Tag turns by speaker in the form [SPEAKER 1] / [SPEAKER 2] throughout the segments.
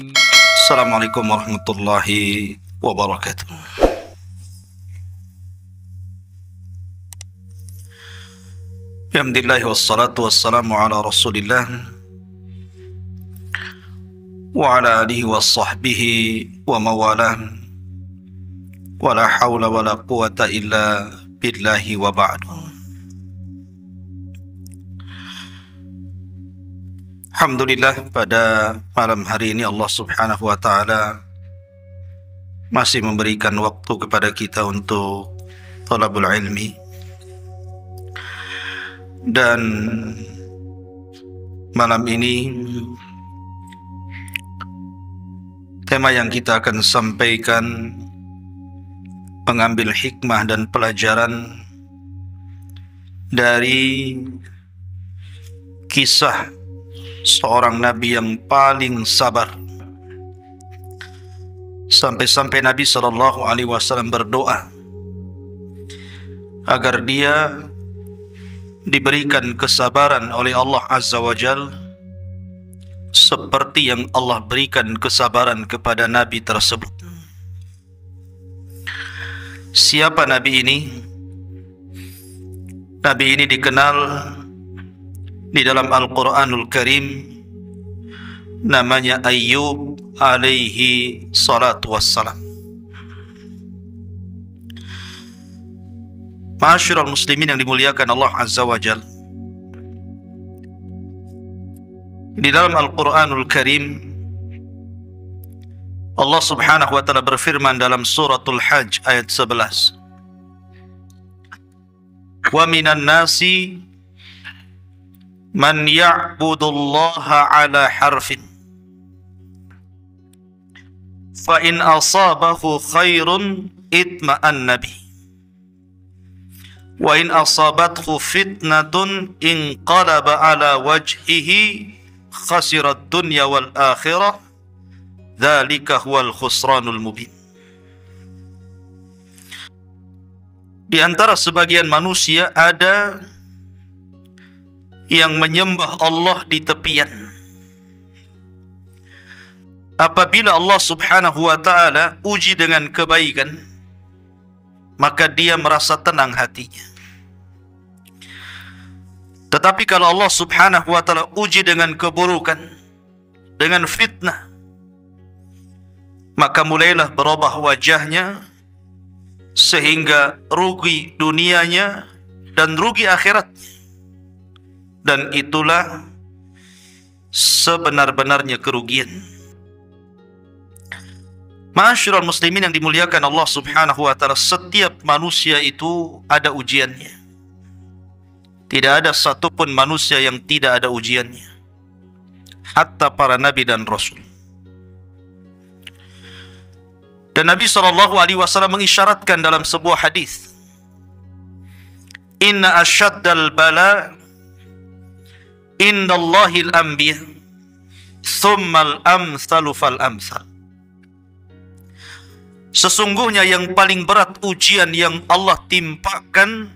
[SPEAKER 1] Assalamualaikum warahmatullahi wabarakatuh. Alhamdulillah wassalatu wassalamu ala Rasulillah wa ala alihi wa sahbihi wa mawalah. Wa la hawla wa la quwata illa billahi wa ba'du. Alhamdulillah, pada malam hari ini Allah subhanahu wa ta'ala masih memberikan waktu kepada kita untuk thalabul ilmi. Dan malam ini tema yang kita akan sampaikan mengambil hikmah dan pelajaran dari kisah seorang nabi yang paling sabar, sampai-sampai Nabi SAW berdoa agar dia diberikan kesabaran oleh Allah Azza wa Jal seperti yang Allah berikan kesabaran kepada Nabi tersebut. Siapa Nabi ini? Nabi ini dikenal di dalam Al-Quranul Karim, namanya Ayyub alaihi salatu wassalam. Ma'asyiral muslimin yang dimuliakan Allah Azza wa Jal, di dalam Al-Quranul Karim Allah subhanahu wa ta'ala berfirman dalam suratul Hajj ayat 11, wa minan nasi man ya'budullaha ala harfin fa in asabahu khairun itma'anna bihi wa in asabathu fitnatun inqalaba ala wajhihi khasirat dunya wal akhirah dzalika huwal khusranul mubin. Di antara sebagian manusia ada yang menyembah Allah di tepian. Apabila Allah subhanahu wa ta'ala uji dengan kebaikan, maka dia merasa tenang hatinya. Tetapi kalau Allah subhanahu wa ta'ala uji dengan keburukan, dengan fitnah, maka mulailah berubah wajahnya, sehingga rugi dunianya dan rugi akhiratnya. Dan itulah sebenar-benarnya kerugian. Ma'asyiral muslimin yang dimuliakan Allah subhanahu wa ta'ala, setiap manusia itu ada ujiannya. Tidak ada satupun manusia yang tidak ada ujiannya, hatta para nabi dan rasul. Dan Nabi SAW mengisyaratkan dalam sebuah hadis, inna asyaddal bala indallahil anbiya thummal amsalu fal amsal. Sesungguhnya yang paling berat ujian yang Allah timpakan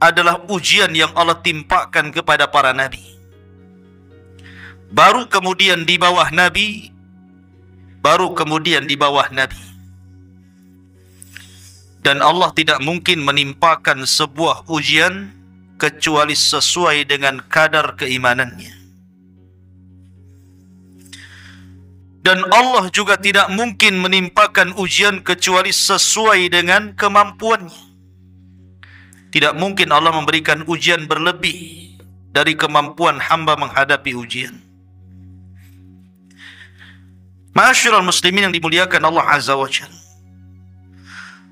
[SPEAKER 1] adalah ujian yang Allah timpakan kepada para nabi. Baru kemudian di bawah nabi, baru kemudian di bawah nabi. Dan Allah tidak mungkin menimpakan sebuah ujian kecuali sesuai dengan kadar keimanannya. Dan Allah juga tidak mungkin menimpakan ujian kecuali sesuai dengan kemampuannya. Tidak mungkin Allah memberikan ujian berlebih dari kemampuan hamba menghadapi ujian. Ma'asyiral muslimin yang dimuliakan Allah Azza wa Jalla,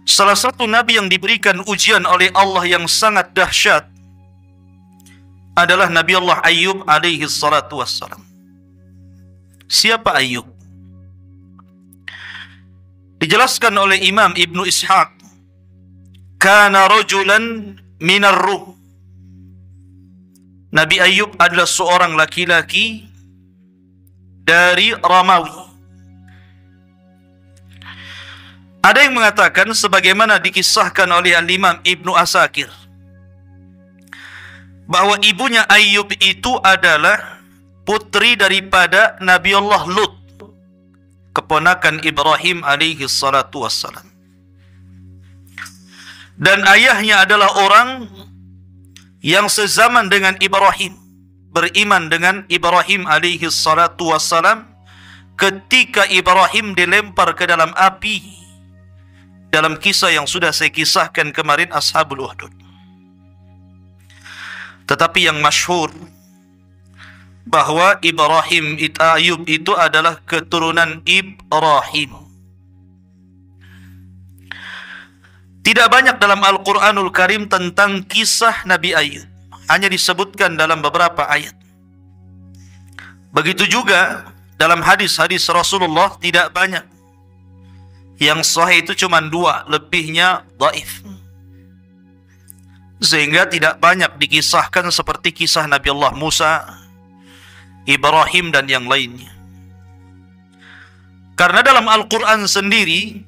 [SPEAKER 1] salah satu nabi yang diberikan ujian oleh Allah yang sangat dahsyat adalah Nabi Allah Ayyub alaihi salatu wassalam. Siapa Ayyub? Dijelaskan oleh Imam Ibnu Ishaq, kana rajulan minar Rum. Nabi Ayyub adalah seorang laki-laki dari Romawi. Ada yang mengatakan sebagaimana dikisahkan oleh Al-Imam Ibnu Asakir, bahwa ibunya Ayyub itu adalah putri daripada Nabi Allah Lut keponakan Ibrahim alaihi salatu wassalam. Dan ayahnya adalah orang yang sezaman dengan Ibrahim, beriman dengan Ibrahim alaihi salatu wassalam ketika Ibrahim dilempar ke dalam api dalam kisah yang sudah saya kisahkan kemarin, Ashabul Uhdud. Tetapi yang masyhur bahwa Ayub itu adalah keturunan Ibrahim. Tidak banyak dalam Al-Quranul Karim tentang kisah Nabi Ayub, hanya disebutkan dalam beberapa ayat. Begitu juga dalam hadis-hadis Rasulullah tidak banyak. Yang sahih itu cuma 2, lebihnya dhaif. Sehingga tidak banyak dikisahkan seperti kisah Nabi Allah Musa, Ibrahim dan yang lainnya. Karena dalam Al-Quran sendiri,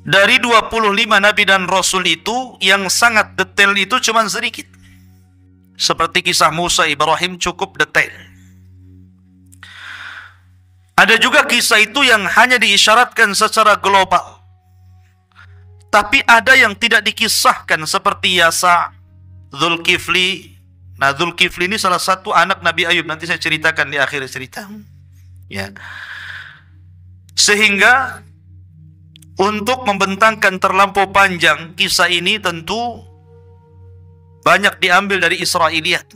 [SPEAKER 1] dari 25 Nabi dan Rasul itu, yang sangat detail itu cuma sedikit. Seperti kisah Musa, Ibrahim cukup detail. Ada juga kisah itu yang hanya diisyaratkan secara global. Tapi ada yang tidak dikisahkan seperti Yasa, Zulkifli. Nah, Zulkifli ini salah satu anak Nabi Ayub. Nanti saya ceritakan di akhir cerita. Ya. Sehingga untuk membentangkan terlampau panjang kisah ini tentu banyak diambil dari Israiliyat.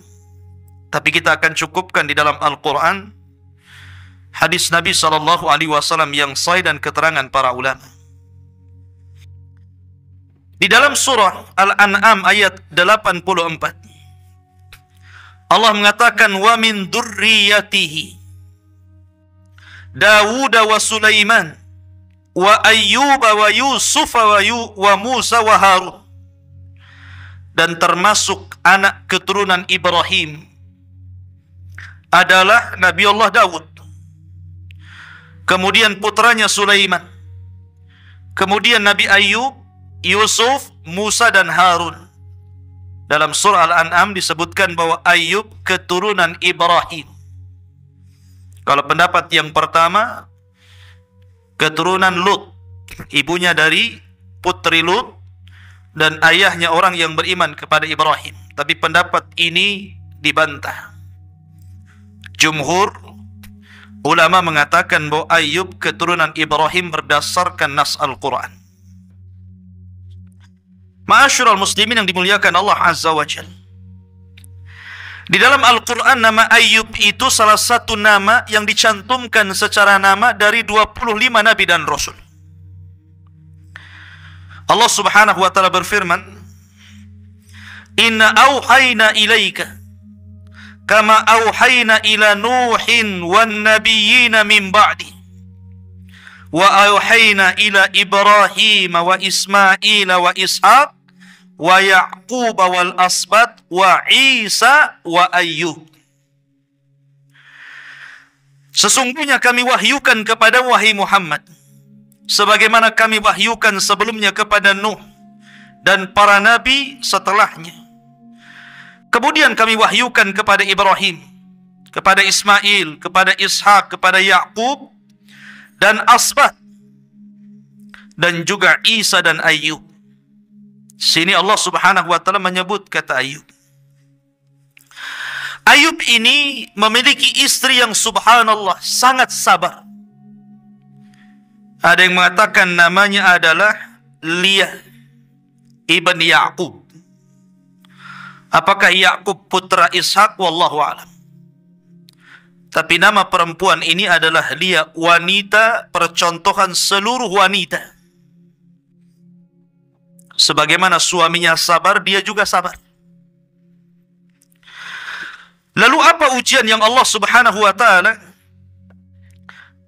[SPEAKER 1] Tapi kita akan cukupkan di dalam Al-Quran hadis Nabi SAW yang sahih dan keterangan para ulama. Di dalam surah Al-An'am ayat 84, Allah mengatakan, wa min dzurriyyatihi Dawud wa Sulaiman wa Ayyub wa Yusuf wa Musa wa Harun. Dan termasuk anak keturunan Ibrahim adalah Nabi Allah Dawud, kemudian putranya Sulaiman, kemudian Nabi Ayyub, Yusuf, Musa dan Harun. Dalam surah Al-An'am disebutkan bahwa Ayyub keturunan Ibrahim. Kalau pendapat yang pertama, keturunan Lut, ibunya dari putri Lut dan ayahnya orang yang beriman kepada Ibrahim. Tapi pendapat ini dibantah. Jumhur ulama mengatakan bahwa Ayyub keturunan Ibrahim berdasarkan nas Al-Quran. Ma'asyiral muslimin yang dimuliakan Allah Azza wa Jalla, di dalam Al-Quran nama Ayyub itu salah satu nama yang dicantumkan secara nama dari 25 Nabi dan Rasul. Allah Subhanahu wa Ta'ala berfirman, Inna auhayna ilaika kama auhayna ila Nuhin wan nabiyyina min ba'di wa auhayna ila Ibrahim wa Ismail wa Ishaq wa Ya'qub wal asbat wa Isa wa Ayyub. Sesungguhnya kami wahyukan kepada wahai Muhammad sebagaimana kami wahyukan sebelumnya kepada Nuh dan para nabi setelahnya. Kemudian kami wahyukan kepada Ibrahim, kepada Ismail, kepada Ishak, kepada Ya'qub dan Asbat, dan juga Isa dan Ayyub. Sini Allah Subhanahu wa Ta'ala menyebut kata Ayyub. Ayyub ini memiliki istri yang subhanallah sangat sabar. Ada yang mengatakan namanya adalah Liyah ibn Ya'qub. Apakah Ya'qub putra Ishak? Wallahu a'lam. Tapi nama perempuan ini adalah Liyah, wanita percontohan seluruh wanita. Sebagaimana suaminya sabar, dia juga sabar. Lalu apa ujian yang Allah Subhanahu wa Ta'ala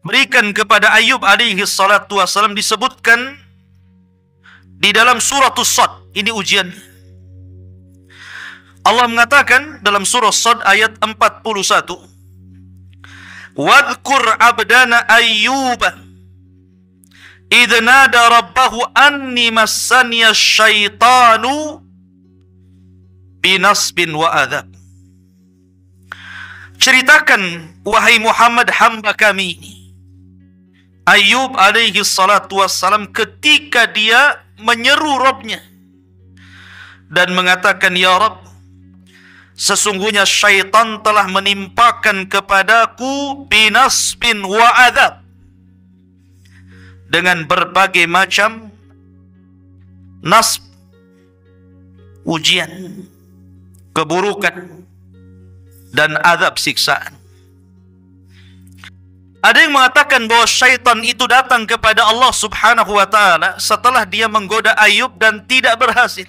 [SPEAKER 1] berikan kepada Ayyub alaihi salatu wassalam? Disebutkan di dalam surah As-Sad. Ini ujian. Allah mengatakan dalam surah As-Sad ayat 41, Wadhkur abdana Ayyuba idh nada rabbahu anni massaniya syaitanu binasbin wa adhab. Ceritakan wahai Muhammad hamba kami ini Ayub alaihi salatu wassalam ketika dia menyeru Rabbnya dan mengatakan, "Ya Rabb, sesungguhnya syaitan telah menimpakan kepadaku binasbin wa adab," dengan berbagai macam nasb, ujian, keburukan, dan azab siksaan. Ada yang mengatakan bahwa syaitan itu datang kepada Allah subhanahu wa ta'ala setelah dia menggoda Ayub dan tidak berhasil,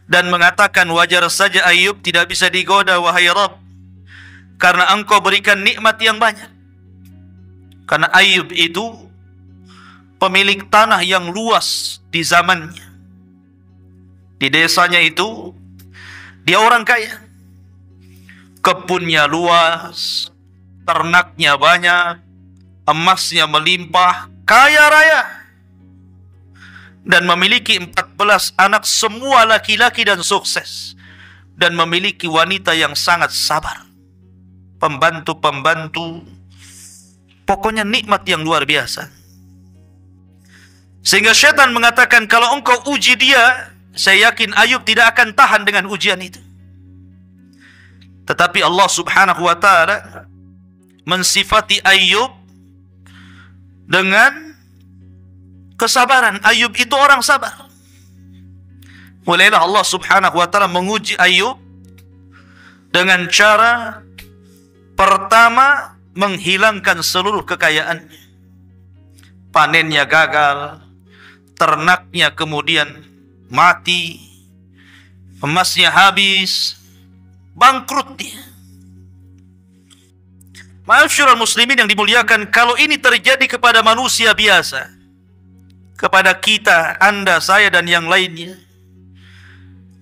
[SPEAKER 1] dan mengatakan, "Wajar saja Ayub tidak bisa digoda, wahai Rabb, karena engkau berikan nikmat yang banyak." Karena Ayub itu pemilik tanah yang luas di zamannya. Di desanya itu, dia orang kaya. Kebunnya luas, ternaknya banyak, emasnya melimpah, kaya raya. Dan memiliki 14 anak, semua laki-laki dan sukses. Dan memiliki wanita yang sangat sabar, pembantu-pembantu, pokoknya nikmat yang luar biasa. Sehingga syaitan mengatakan, kalau engkau uji dia, saya yakin Ayub tidak akan tahan dengan ujian itu. Tetapi Allah subhanahu wa ta'ala mensifati Ayub dengan kesabaran. Ayub itu orang sabar. Mulailah Allah subhanahu wa ta'ala menguji Ayub dengan cara pertama menghilangkan seluruh kekayaannya. Panennya gagal, ternaknya kemudian mati, emasnya habis, bangkrut dia. Ma'asyiral muslimin yang dimuliakan, kalau ini terjadi kepada manusia biasa, kepada kita, Anda, saya, dan yang lainnya,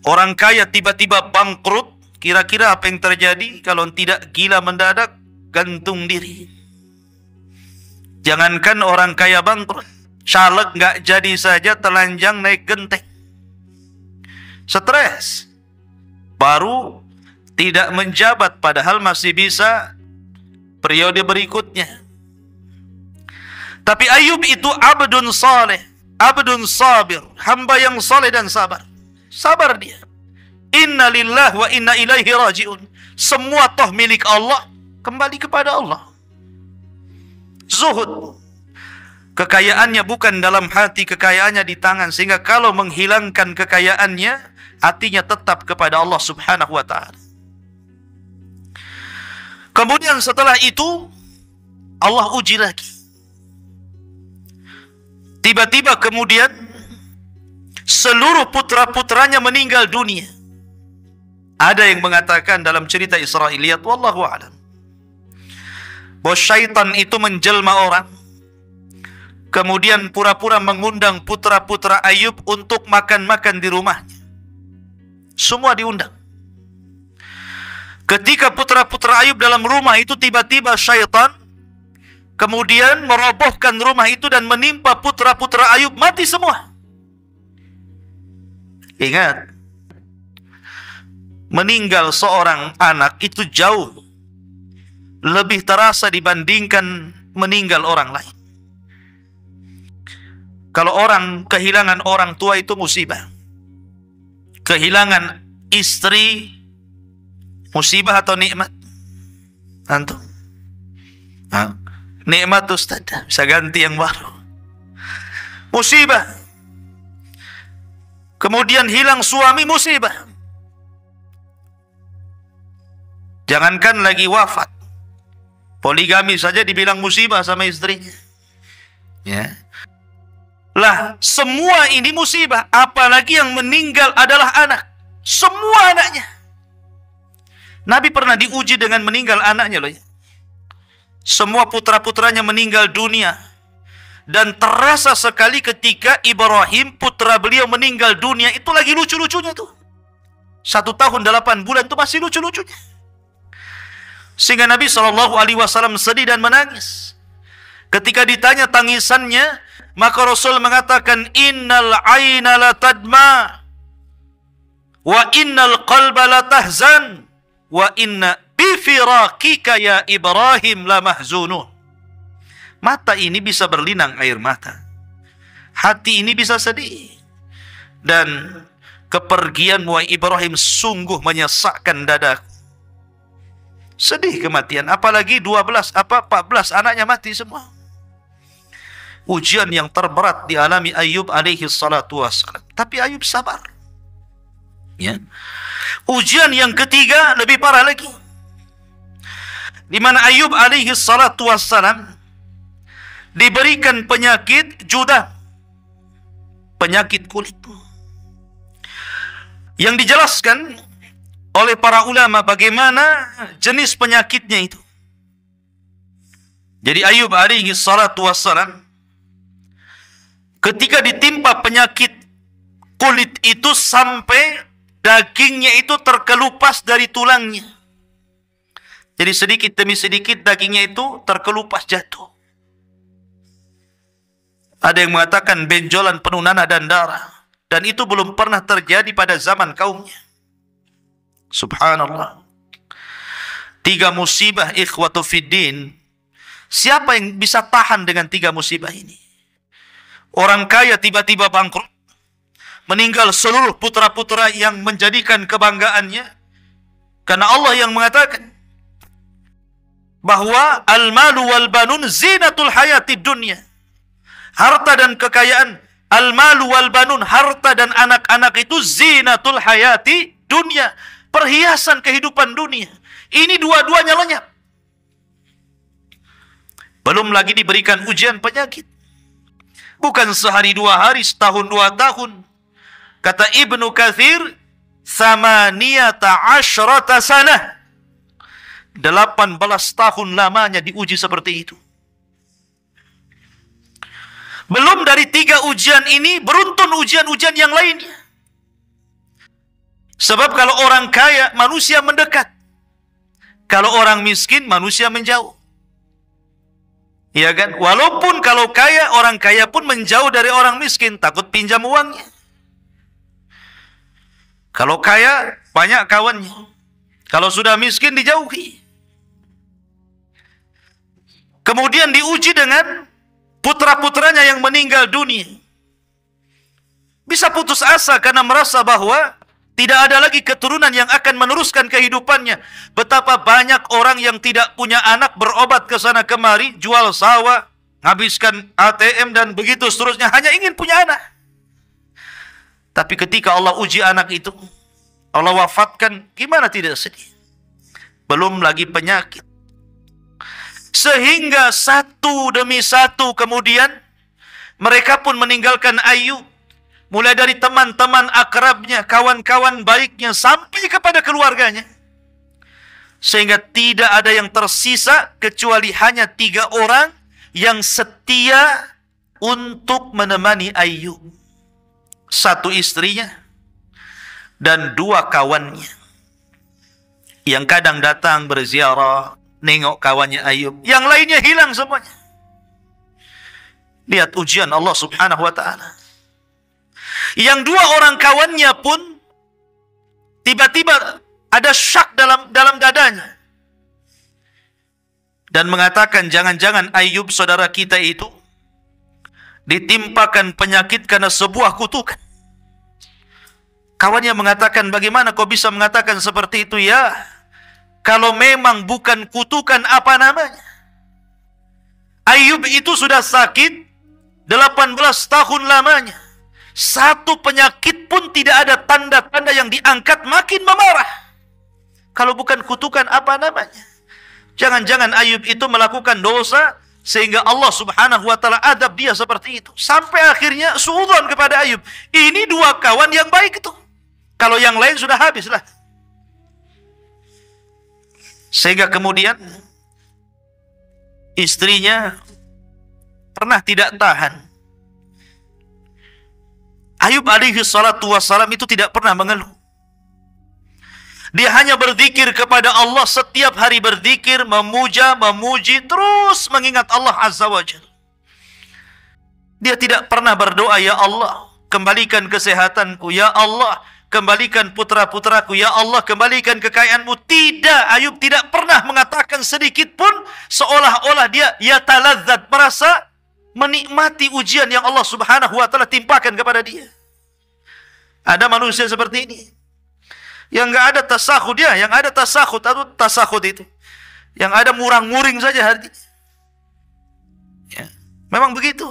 [SPEAKER 1] orang kaya tiba-tiba bangkrut, kira-kira apa yang terjadi? Kalau tidak gila mendadak, gantung diri. Jangankan orang kaya bangkrut, caleg nggak jadi saja telanjang naik genteng. Stres. Baru tidak menjabat, padahal masih bisa periode berikutnya. Tapi Ayub itu abdun saleh, abdun sabir, hamba yang saleh dan sabar. Sabar dia. Inna lillah wa inna ilaihi raji'un. Semua toh milik Allah, kembali kepada Allah. Zuhud. Kekayaannya bukan dalam hati, kekayaannya di tangan. Sehingga kalau menghilangkan kekayaannya, hatinya tetap kepada Allah subhanahu wa ta'ala. Kemudian setelah itu, Allah uji lagi. Tiba-tiba kemudian, seluruh putra-putranya meninggal dunia. Ada yang mengatakan dalam cerita Israiliyat, wallahu a'lam, bahwa syaitan itu menjelma orang, kemudian pura-pura mengundang putra-putra Ayub untuk makan-makan di rumahnya. Semua diundang. Ketika putra-putra Ayub dalam rumah itu, tiba-tiba syaitan kemudian merobohkan rumah itu dan menimpa putra-putra Ayub, mati semua. Ingat, meninggal seorang anak itu jauh lebih terasa dibandingkan meninggal orang lain. Kalau orang kehilangan orang tua itu musibah. Kehilangan istri musibah atau nikmat? Antum? Nikmat Ustaz, bisa ganti yang baru. Musibah. Kemudian hilang suami, musibah. Jangankan lagi wafat, poligami saja dibilang musibah sama istrinya. Ya. Lah, semua ini musibah. Apalagi yang meninggal adalah anak. Semua anaknya. Nabi pernah diuji dengan meninggal anaknya loh ya. Semua putra-putranya meninggal dunia. Dan terasa sekali ketika Ibrahim, putra beliau, meninggal dunia. Itu lagi lucu-lucunya tuh. 1 tahun 8 bulan itu masih lucu-lucunya. Sehingga Nabi SAW sedih dan menangis. Ketika ditanya tangisannya, maka Rasul mengatakan, innal aina la tadma, wa innal qalba la tahzan, wa inna bifiraqika ya Ibrahim la mahzunun. Mata ini bisa berlinang air mata. Hati ini bisa sedih. Dan kepergian wahai Ibrahim sungguh menyesakkan dadaku. Sedih kematian, apalagi 14 anaknya mati semua. Ujian yang terberat dialami Ayub alaihi salatu wassalam. Tapi Ayub sabar. Ya. Ujian yang ketiga lebih parah lagi. Di mana Ayub alaihi salatu wassalam diberikan penyakit judah. Penyakit kulit. Yang dijelaskan oleh para ulama bagaimana jenis penyakitnya itu. Jadi Ayub alaihi salatu wassalam ketika ditimpa penyakit kulit itu sampai dagingnya itu terkelupas dari tulangnya. Jadi sedikit demi sedikit dagingnya itu terkelupas jatuh. Ada yang mengatakan benjolan penuh nanah dan darah. Dan itu belum pernah terjadi pada zaman kaumnya. Subhanallah. 3 musibah ikhwatu fiddin. Siapa yang bisa tahan dengan 3 musibah ini? Orang kaya tiba-tiba bangkrut. Meninggal seluruh putra-putra yang menjadikan kebanggaannya. Karena Allah yang mengatakan bahwa al-malu wal banun zinatul hayatid dunya. Harta dan kekayaan, al-malu wal banun, harta dan anak-anak itu zinatul hayati dunia, perhiasan kehidupan dunia. Ini dua-duanya lenyap. Belum lagi diberikan ujian penyakit. Bukan sehari 2 hari, setahun 2 tahun. Kata Ibnu Katsir, 18 sanah. 18 tahun lamanya diuji seperti itu. Belum dari 3 ujian ini, beruntun ujian-ujian yang lainnya. Sebab kalau orang kaya, manusia mendekat. Kalau orang miskin, manusia menjauh. Ya kan? Walaupun kalau kaya, orang kaya pun menjauh dari orang miskin, takut pinjam uangnya. Kalau kaya, banyak kawannya. Kalau sudah miskin, dijauhi. Kemudian diuji dengan putra-putranya yang meninggal dunia. Bisa putus asa karena merasa bahwa tidak ada lagi keturunan yang akan meneruskan kehidupannya. Betapa banyak orang yang tidak punya anak berobat ke sana kemari, jual sawah, habiskan ATM dan begitu seterusnya, hanya ingin punya anak. Tapi ketika Allah uji anak itu, Allah wafatkan, gimana tidak sedih? Belum lagi penyakit. Sehingga satu demi satu kemudian mereka pun meninggalkan Ayub. Mulai dari teman-teman akrabnya, kawan-kawan baiknya, sampai kepada keluarganya. Sehingga tidak ada yang tersisa kecuali hanya 3 orang yang setia untuk menemani Ayub. 1 istrinya dan 2 kawannya. Yang kadang datang berziarah, nengok kawannya Ayub. Yang lainnya hilang semuanya. Lihat ujian Allah subhanahu wa ta'ala. Yang 2 orang kawannya pun tiba-tiba ada syak dalam dadanya. Dan mengatakan, jangan-jangan Ayub saudara kita itu ditimpakan penyakit karena sebuah kutukan. Kawannya mengatakan, bagaimana kau bisa mengatakan seperti itu? Ya, kalau memang bukan kutukan, apa namanya? Ayub itu sudah sakit 18 tahun lamanya. 1 penyakit pun tidak ada tanda-tanda yang diangkat, makin memarah. Kalau bukan kutukan, apa namanya? Jangan-jangan Ayub itu melakukan dosa sehingga Allah subhanahu wa ta'ala adab dia seperti itu. Sampai akhirnya suudzon kepada Ayub. Ini 2 kawan yang baik itu. Kalau yang lain sudah habislah. Sehingga kemudian istrinya pernah tidak tahan. Ayub alaihi salatu wassalam itu tidak pernah mengeluh. Dia hanya berzikir kepada Allah, setiap hari berzikir, memuja, memuji, terus mengingat Allah azza wa jalla. Dia tidak pernah berdoa, ya Allah, kembalikan kesehatanku. Ya Allah, kembalikan putra-putraku. Ya Allah, kembalikan kekayaanmu. Tidak, Ayub tidak pernah mengatakan sedikit pun seolah-olah dia yataladzat, merasa menikmati ujian yang Allah Subhanahu wa taala timpakan kepada dia. Ada manusia seperti ini yang enggak ada tasakhud dia, yang ada tasakhud atau tasakhud itu, yang ada murang-muring saja hati. Ya, memang begitu.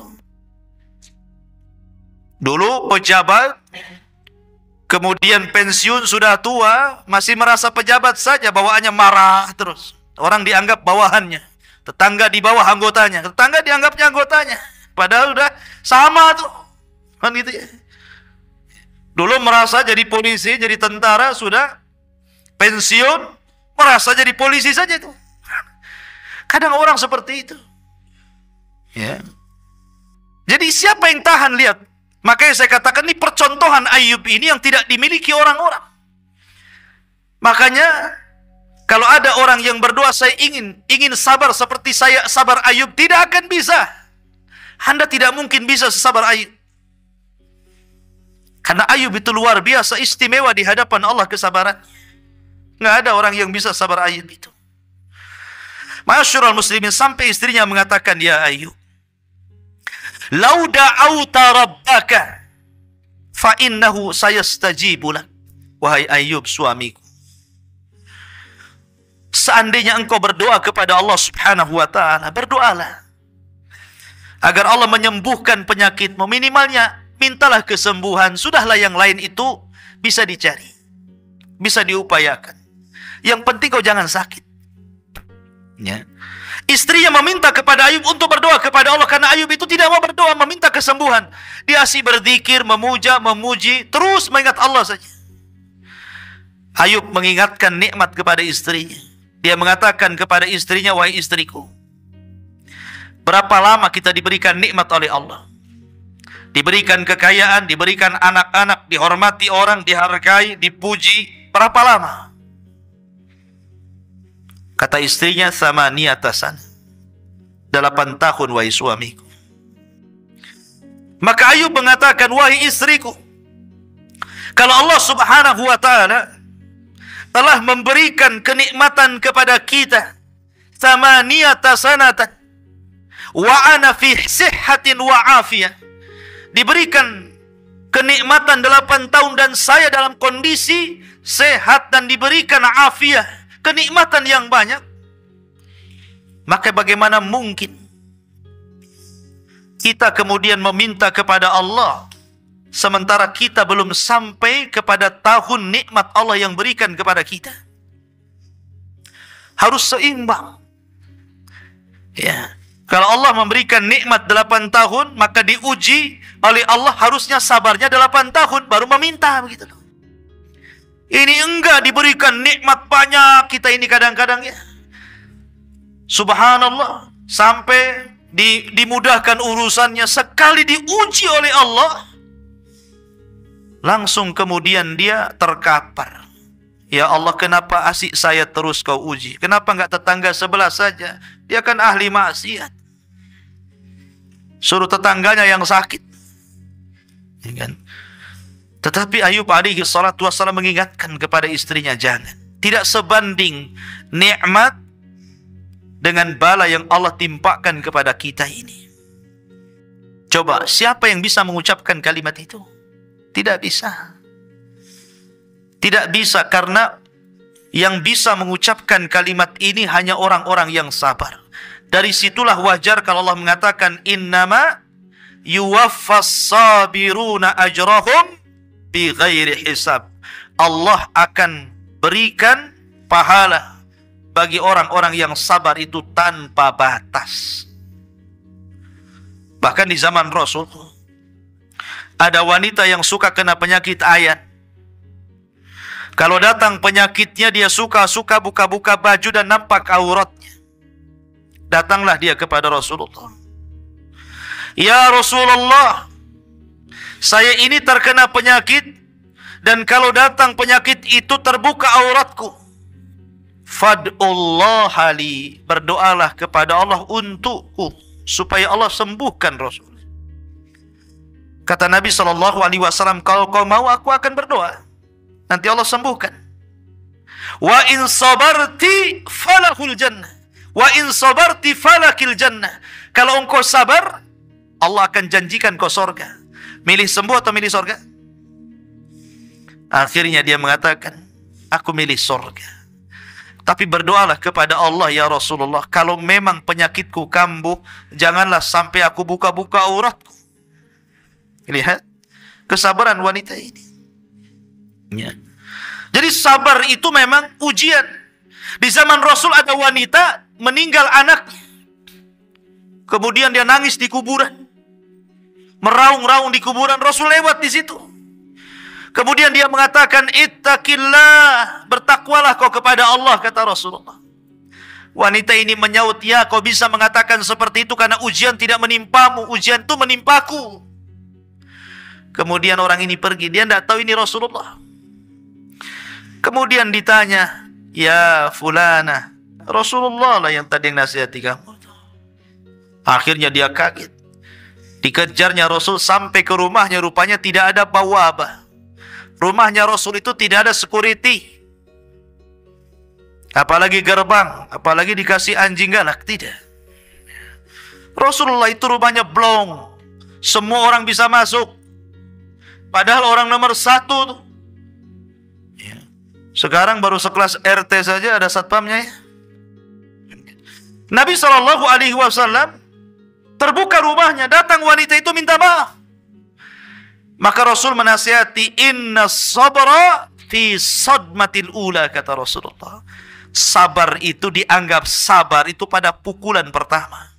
[SPEAKER 1] Dulu pejabat, kemudian pensiun, sudah tua, masih merasa pejabat saja, bawaannya marah terus. Orang dianggap bawahannya, tetangga di bawah anggotanya, tetangga dianggapnya anggotanya, padahal udah sama tuh, kan gitu ya. Dulu merasa jadi polisi, jadi tentara, sudah pensiun, merasa jadi polisi saja tuh. Kadang orang seperti itu. Ya. Jadi siapa yang tahan, lihat. Makanya saya katakan ini percontohan Ayub ini yang tidak dimiliki orang-orang. Makanya kalau ada orang yang berdoa, saya ingin sabar seperti saya sabar Ayub, tidak akan bisa. Anda tidak mungkin bisa sesabar Ayub. Karena Ayub itu luar biasa istimewa di hadapan Allah kesabaran. Nggak ada orang yang bisa sabar Ayub itu. Ma'asyiral muslimin, sampai istrinya mengatakan, ya Ayub, lau da'auta rabbaka fa innahu sayastajibu lak. Wahai Ayub suamiku, seandainya engkau berdoa kepada Allah Subhanahu wa taala, berdoalah agar Allah menyembuhkan penyakitmu. Minimalnya mintalah kesembuhan. Sudahlah yang lain itu bisa dicari, bisa diupayakan. Yang penting kau jangan sakit. Ya. Istrinya meminta kepada Ayub untuk berdoa kepada Allah, karena Ayub itu tidak mau berdoa, meminta kesembuhan. Dia asih berzikir, memuja, memuji, terus mengingat Allah saja. Ayub mengingatkan nikmat kepada istrinya. Dia mengatakan kepada istrinya, wahai istriku, berapa lama kita diberikan nikmat oleh Allah? Diberikan kekayaan, diberikan anak-anak, dihormati orang, dihargai, dipuji. Berapa lama? Kata istrinya, samaniyatasan, 8 tahun wahai suamiku. Maka Ayub mengatakan, wahai istriku, kalau Allah Subhanahu wa taala telah memberikan kenikmatan kepada kita, samaniyatasanatan wa ana fi sihhatin wa afiyah, diberikan kenikmatan 8 tahun dan saya dalam kondisi sehat dan diberikan afiah, kenikmatan yang banyak, maka bagaimana mungkin kita kemudian meminta kepada Allah sementara kita belum sampai kepada tahun nikmat Allah yang berikan kepada kita? Harus seimbang. Ya. Kalau Allah memberikan nikmat 8 tahun, maka diuji oleh Allah harusnya sabarnya 8 tahun baru meminta, begitu. Ini enggak, diberikan nikmat banyak, kita ini kadang-kadang ya, subhanallah, sampai dimudahkan urusannya, sekali diuji oleh Allah, langsung kemudian dia terkapar. Ya Allah, kenapa asik saya terus kau uji? Kenapa enggak tetangga sebelah saja? Dia kan ahli maksiat. Suruh tetangganya yang sakit. Ya kan? Tetapi Ayub alaihi salatu wassalam mengingatkan kepada istrinya, jangan. Tidak sebanding nikmat dengan bala yang Allah timpakan kepada kita ini. Coba, siapa yang bisa mengucapkan kalimat itu? Tidak bisa. Tidak bisa, karena yang bisa mengucapkan kalimat ini hanya orang-orang yang sabar. Dari situlah wajar kalau Allah mengatakan, innama yuwaffas sabiruna ajrahum bi ghairi hisab. Allah akan berikan pahala bagi orang-orang yang sabar itu tanpa batas. Bahkan di zaman Rasul ada wanita yang suka kena penyakit ayan. Kalau datang penyakitnya, dia suka buka-buka baju dan nampak auratnya. Datanglah dia kepada Rasulullah. Ya Rasulullah, saya ini terkena penyakit, dan kalau datang penyakit itu terbuka auratku. Fad'ullaha li, berdoalah kepada Allah untukku supaya Allah sembuhkan Rasul. Kata Nabi SAW, kalau kau mau aku akan berdoa. nanti Allah sembuhkan. Wa in sabarti falahul jannah. Wa in sabarti falakil jannah. Kalau engkau sabar, Allah akan janjikan kau surga. Milih sembuh atau milih surga? Akhirnya dia mengatakan, aku milih surga. Tapi berdoalah kepada Allah, ya Rasulullah, kalau memang penyakitku kambuh, janganlah sampai aku buka-buka auratku. Lihat kesabaran wanita ini. Ya. Jadi sabar itu memang ujian. Di zaman Rasul ada wanita meninggal anaknya. Kemudian dia nangis di kuburan. Meraung-raung di kuburan. Rasul lewat di situ. Kemudian dia mengatakan, ittaqillah, bertakwalah kau kepada Allah, kata Rasulullah. Wanita ini menyaut, ya kau bisa mengatakan seperti itu karena ujian tidak menimpamu, ujian itu menimpaku. Kemudian orang ini pergi, dia tidak tahu ini Rasulullah. Kemudian ditanya, ya fulana, Rasulullah lah yang tadi yang nasihati kamu. Akhirnya dia kaget. Dikejarnya Rasul sampai ke rumahnya, rupanya tidak ada bawabah. Rumahnya Rasul itu tidak ada security, apalagi gerbang, apalagi dikasih anjing galak, tidak. Rasulullah itu rumahnya blong, semua orang bisa masuk, padahal orang nomor 1 tuh. Ya. Sekarang baru sekelas RT saja ada satpamnya ya. Nabi SAW terbuka rumahnya, datang wanita itu minta maaf. Maka Rasul menasihati, inna sabra fi sadmatil ula, kata Rasulullah. Sabar itu dianggap sabar itu pada pukulan pertama.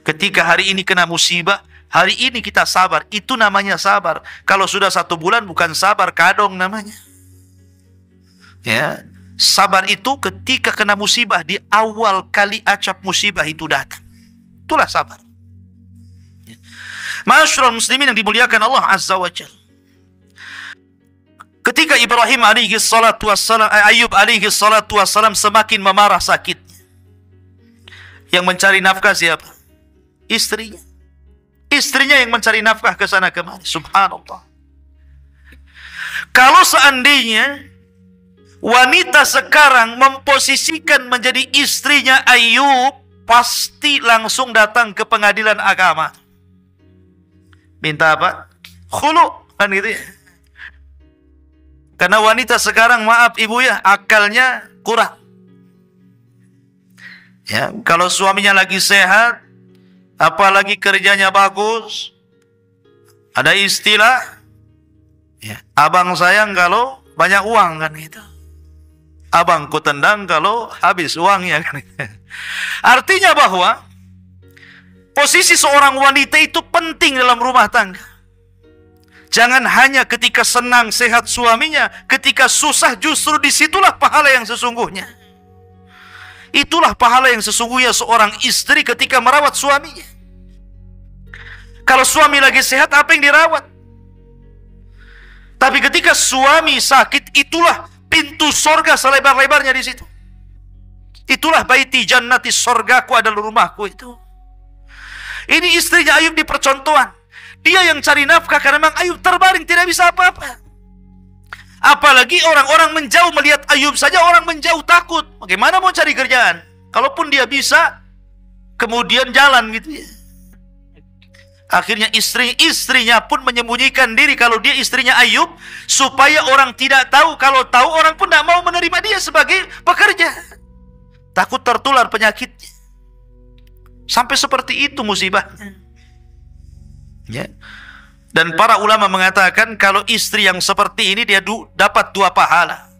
[SPEAKER 1] Ketika hari ini kena musibah, hari ini kita sabar, itu namanya sabar. Kalau sudah 1 bulan bukan sabar, kadong namanya. Ya, sabar itu ketika kena musibah, di awal kali acap musibah itu datang. Itulah sabar. Ma'asyiral muslimin yang dimuliakan Allah Azza wa Jalla. Ketika Ibrahim alaihi salatu wassalam, Ayub alaihi salatu wassalam semakin memarah sakitnya, yang mencari nafkah siapa? Istrinya. Istrinya yang mencari nafkah ke sana kemari. Subhanallah. Kalau seandainya wanita sekarang memposisikan menjadi istrinya Ayub, pasti langsung datang ke pengadilan agama. Minta apa? Khulu, kan gitu ya. Karena wanita sekarang, maaf ibu ya, akalnya kurang. Ya, kalau suaminya lagi sehat, apalagi kerjanya bagus, ada istilah, ya, abang sayang kalau banyak uang, kan gitu. Abangku tendang kalau habis uangnya, kan gitu. Artinya bahwa posisi seorang wanita itu penting dalam rumah tangga. Jangan hanya ketika senang sehat suaminya, ketika susah justru disitulah pahala yang sesungguhnya. Itulah pahala yang sesungguhnya seorang istri ketika merawat suaminya. Kalau suami lagi sehat, apa yang dirawat? Tapi ketika suami sakit, itulah pintu sorga selebar-lebarnya di situ. Itulah baiti jannati, sorgaku adalah rumahku itu. Ini istrinya Ayub di percontohan. Dia yang cari nafkah karena memang Ayub terbaring, tidak bisa apa-apa. Apalagi orang-orang menjauh melihat Ayub saja, orang menjauh takut. Bagaimana mau cari kerjaan? Kalaupun dia bisa, kemudian jalan gitu ya. Akhirnya istrinya pun menyembunyikan diri kalau dia istrinya Ayub, supaya orang tidak tahu. Kalau tahu, orang pun tidak mau menerima dia sebagai pekerja. Takut tertular penyakitnya. Sampai seperti itu musibahnya. Ya. Dan para ulama mengatakan kalau istri yang seperti ini dia dapat 2 pahala.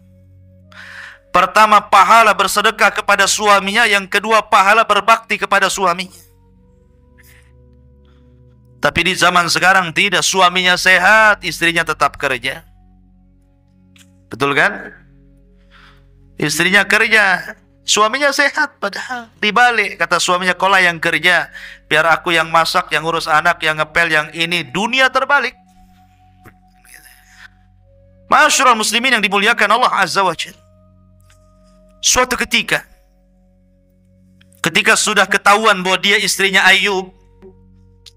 [SPEAKER 1] Pertama, pahala bersedekah kepada suaminya. Yang kedua, pahala berbakti kepada suaminya. Tapi di zaman sekarang tidak. Suaminya sehat, istrinya tetap kerja. Betul kan? Istrinya kerja, suaminya sehat, padahal dibalik kata suaminya, kola yang kerja, biar aku yang masak, yang ngurus anak, yang ngepel, yang ini. Dunia terbalik. Ma'asyiral muslimin yang dimuliakan Allah Azza wa Jalla. Suatu ketika sudah ketahuan bahwa dia istrinya Ayub,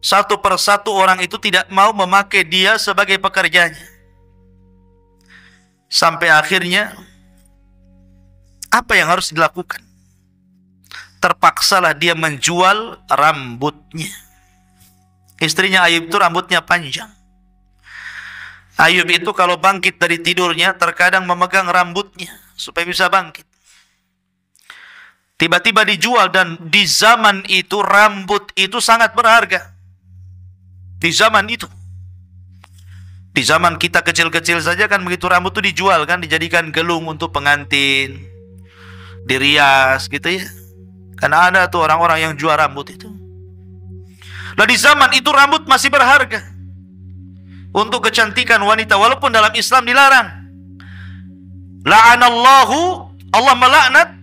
[SPEAKER 1] satu persatu orang itu tidak mau memakai dia sebagai pekerjanya. Sampai akhirnya apa yang harus dilakukan? Terpaksalah dia menjual rambutnya. Istrinya Ayub itu rambutnya panjang. Ayub itu kalau bangkit dari tidurnya terkadang memegang rambutnya supaya bisa bangkit. Tiba-tiba dijual, dan di zaman itu rambut itu sangat berharga. Di zaman itu. Di zaman kita kecil-kecil saja kan begitu, rambut itu dijual kan, dijadikan gelung untuk pengantin, dirias gitu ya. Karena ada tuh orang-orang yang jual rambut itu. Nah di zaman itu rambut masih berharga untuk kecantikan wanita, walaupun dalam Islam dilarang. La'anallahu, Allah melaknat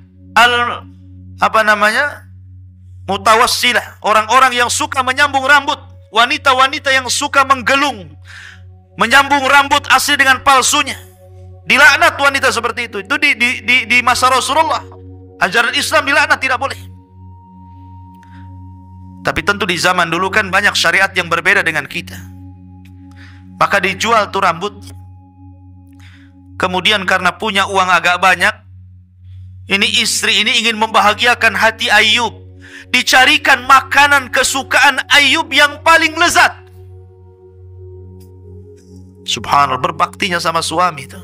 [SPEAKER 1] mutawassilah, orang-orang yang suka menyambung rambut, wanita-wanita yang suka menggelung, menyambung rambut asli dengan palsunya. Dilaknat wanita seperti itu. Itu di masa Rasulullah. Ajaran Islam dilaknat, tidak boleh. Tapi tentu di zaman dulu kan banyak syariat yang berbeda dengan kita. Maka dijual tuh rambutnya. Kemudian karena punya uang agak banyak, ini istri ini ingin membahagiakan hati Ayub. Dicarikan makanan kesukaan Ayub yang paling lezat. Subhanallah, berbaktinya sama suami itu.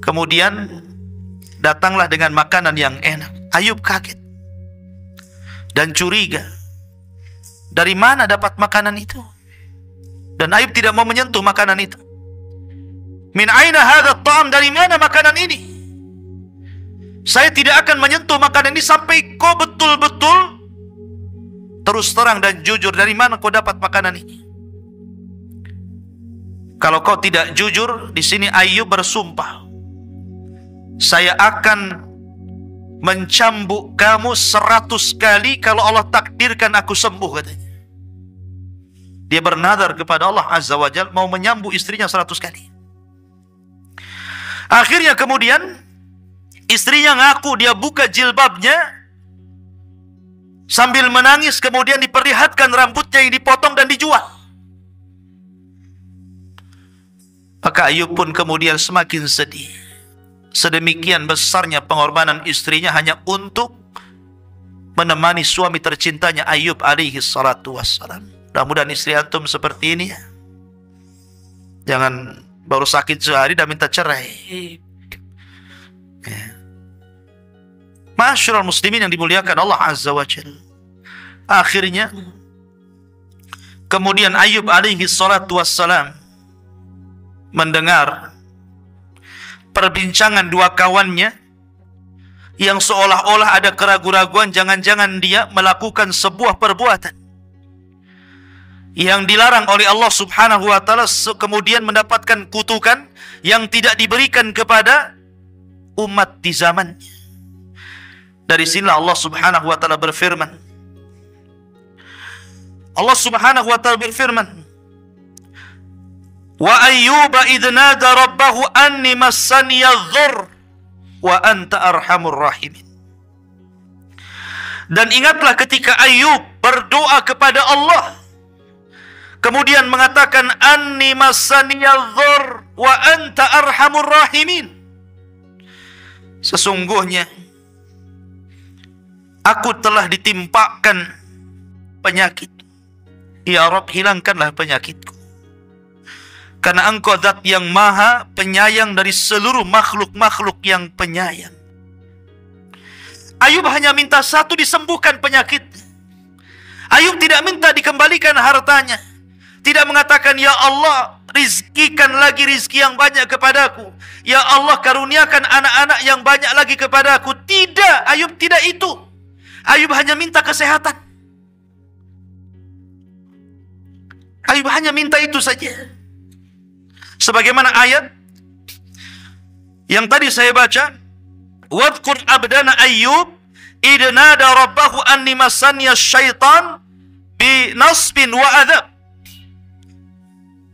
[SPEAKER 1] Kemudian datanglah dengan makanan yang enak. Ayub kaget dan curiga. Dari mana dapat makanan itu? Dan Ayub tidak mau menyentuh makanan itu. Min aina hadha ta'am, dari mana makanan ini? Saya tidak akan menyentuh makanan ini sampai kau betul-betul terus terang dan jujur. Dari mana kau dapat makanan ini? Kalau kau tidak jujur, di sini Ayub bersumpah, saya akan mencambuk kamu 100 kali kalau Allah takdirkan aku sembuh, katanya. Dia bernadar kepada Allah Azza wa Jalla mau menyambuk istrinya 100 kali. Akhirnya kemudian istrinya ngaku, dia buka jilbabnya sambil menangis, kemudian diperlihatkan rambutnya yang dipotong dan dijual. Maka Ayub pun kemudian semakin sedih. Sedemikian besarnya pengorbanan istrinya hanya untuk menemani suami tercintanya Ayub alaihi salatu wassalam. Mudah-mudahan istri antum seperti ini ya. Jangan baru sakit sehari dan minta cerai. Ya. Ma'asyiral muslimin yang dimuliakan Allah Azza wa Jalla. Akhirnya kemudian Ayub alaihi salatu wassalam mendengar perbincangan dua kawannya yang seolah-olah ada keraguan-raguan, jangan-jangan dia melakukan sebuah perbuatan yang dilarang oleh Allah Subhanahu wa taala, kemudian mendapatkan kutukan yang tidak diberikan kepada umat di zamannya. Dari sinilah Allah Subhanahu wa taala berfirman. Allah Subhanahu wa taala berfirman, wa ayyuba idh nada rabbahu anni massaniya dhurr wa anta arhamur rahimin. Dan ingatlah ketika Ayub berdoa kepada Allah, kemudian mengatakan anni massaniya dhurr wa anta arhamur rahimin. Sesungguhnya aku telah ditimpakan penyakit. Ya Rabb, hilangkanlah penyakitku. Karena engkau zat yang maha penyayang dari seluruh makhluk-makhluk yang penyayang. Ayub hanya minta satu, disembuhkan penyakit. Ayub tidak minta dikembalikan hartanya. Tidak mengatakan, ya Allah, rizkikan lagi rizki yang banyak kepadaku. Ya Allah, karuniakan anak-anak yang banyak lagi kepadaku. Tidak, Ayub tidak itu. Ayub hanya minta kesehatan. Ayub hanya minta itu saja. Sebagaimana ayat yang tadi saya baca, wadhkur abdana Ayyub idh nada rabbahu anni massaniya syaitan bi nasbin wa adzab.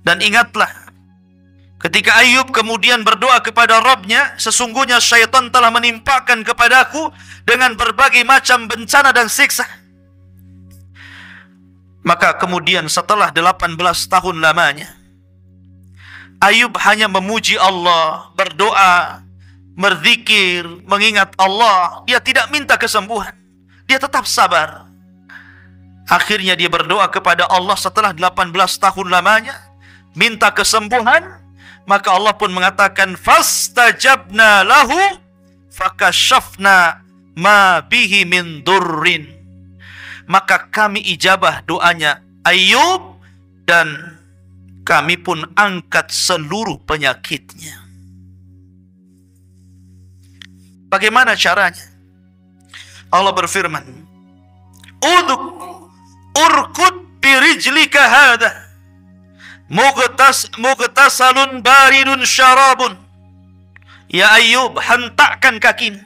[SPEAKER 1] Dan ingatlah ketika Ayub kemudian berdoa kepada Rabbnya, sesungguhnya syaitan telah menimpakan kepadaku dengan berbagai macam bencana dan siksa. Maka kemudian setelah 18 tahun lamanya Ayub hanya memuji Allah, berdoa, berzikir, mengingat Allah. Dia tidak minta kesembuhan. Dia tetap sabar. Akhirnya dia berdoa kepada Allah setelah 18 tahun lamanya, minta kesembuhan. Maka Allah pun mengatakan, fastajabna lahu fakashafna ma bihi min durrin. Maka kami ijabah doanya Ayub, dan kami pun angkat seluruh penyakitnya. Bagaimana caranya? Allah berfirman, urkud birijlika hadha mughtasalun baridun syarabun. Ya Ayub, hentakkan kakimu.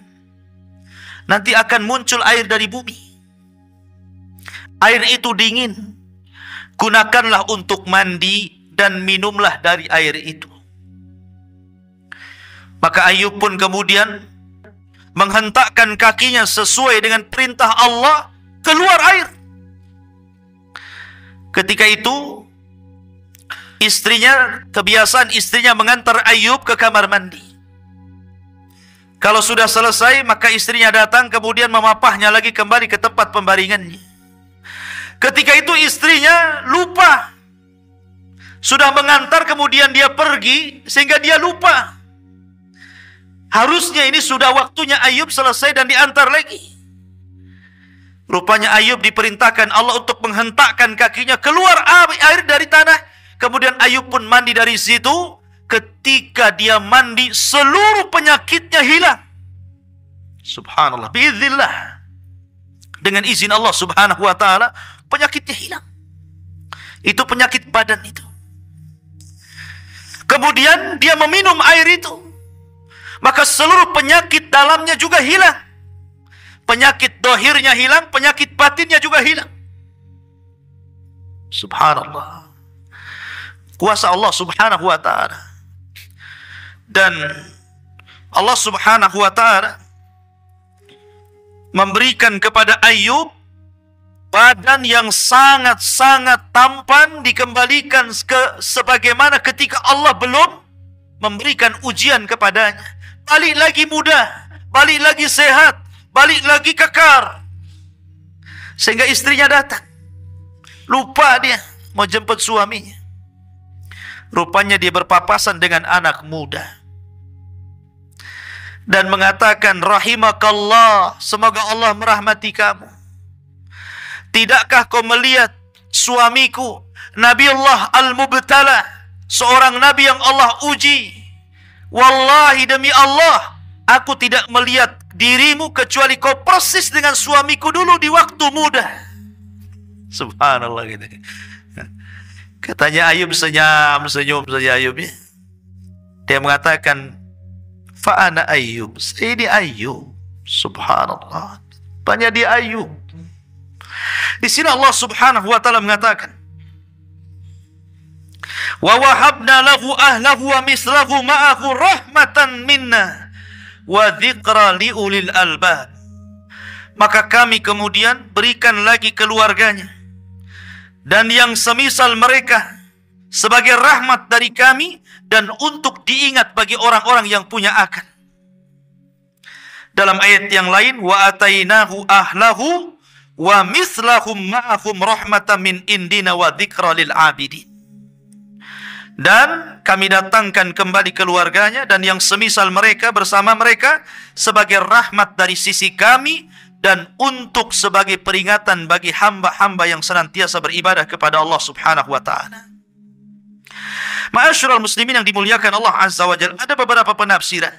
[SPEAKER 1] Nanti akan muncul air dari bumi. Air itu dingin. Gunakanlah untuk mandi dan minumlah dari air itu. Maka Ayub pun kemudian menghentakkan kakinya sesuai dengan perintah Allah, keluar air. Ketika itu kebiasaan istrinya mengantar Ayub ke kamar mandi. Kalau sudah selesai, maka istrinya datang kemudian memapahnya lagi kembali ke tempat pembaringannya. Ketika itu istrinya lupa. Sudah mengantar kemudian dia pergi sehingga dia lupa. Harusnya ini sudah waktunya Ayub selesai dan diantar lagi. Rupanya Ayub diperintahkan Allah untuk menghentakkan kakinya, keluar air dari tanah. Kemudian Ayub pun mandi dari situ. Ketika dia mandi, seluruh penyakitnya hilang. Subhanallah, biiznillah. Dengan izin Allah subhanahu wa ta'ala, penyakitnya hilang. Itu penyakit badan itu. Kemudian dia meminum air itu, maka seluruh penyakit dalamnya juga hilang. Penyakit dohirnya hilang, penyakit batinnya juga hilang. Subhanallah. Kuasa Allah subhanahu wa ta'ala. Dan Allah subhanahu wa ta'ala memberikan kepada Ayub badan yang sangat-sangat tampan, dikembalikan sebagaimana ketika Allah belum memberikan ujian kepadanya. Balik lagi muda, balik lagi sehat, balik lagi kekar. Sehingga istrinya datang. Lupa dia mau jemput suaminya. Rupanya dia berpapasan dengan anak muda. Dan mengatakan, rahimakallah, semoga Allah merahmati kamu. Tidakkah kau melihat suamiku, Nabiullah Al-Mubtala, seorang nabi yang Allah uji? Wallahi demi Allah, aku tidak melihat dirimu kecuali kau persis dengan suamiku dulu di waktu muda. Subhanallah gitu. Katanya Ayub senyum saja Ayubnya. Dia mengatakan, fa'ana Ayub, saya ini Ayub. Subhanallah, banyak dia Ayub. Di sini Allah subhanahu wa ta'ala mengatakan, wa wahabna lahu ahlahu wa mislahu ma'ahu rahmatan minna wa dzikra liulil albab. Maka kami kemudian berikan lagi keluarganya dan yang semisal mereka sebagai rahmat dari kami dan untuk diingat bagi orang-orang yang punya akal. Dalam ayat yang lain, wa atainahu ahlahu wa mislahum ma'ahum rahmatan min indina wa dzikra lil abidin. Dan kami datangkan kembali keluarganya dan yang semisal mereka bersama mereka sebagai rahmat dari sisi kami dan untuk sebagai peringatan bagi hamba-hamba yang senantiasa beribadah kepada Allah subhanahu wa ta'ala. Ma'asyiral muslimin yang dimuliakan Allah azza wa jalla, ada beberapa penafsiran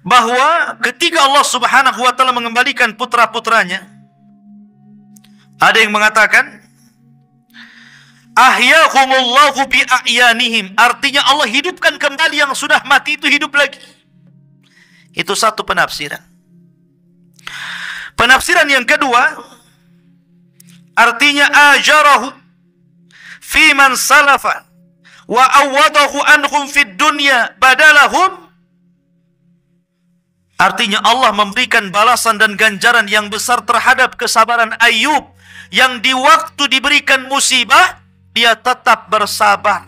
[SPEAKER 1] bahwa ketika Allah subhanahu wa ta'ala mengembalikan putra-putranya, ada yang mengatakan ahyahumullahu bi'a'yanihim, artinya Allah hidupkan kembali yang sudah mati itu hidup lagi. Itu satu penafsiran. Penafsiran yang kedua, artinya ajarahu fi man salafa wa awadahu anhum fid dunya badalahum. Artinya Allah memberikan balasan dan ganjaran yang besar terhadap kesabaran Ayub yang di waktu diberikan musibah dia tetap bersabar.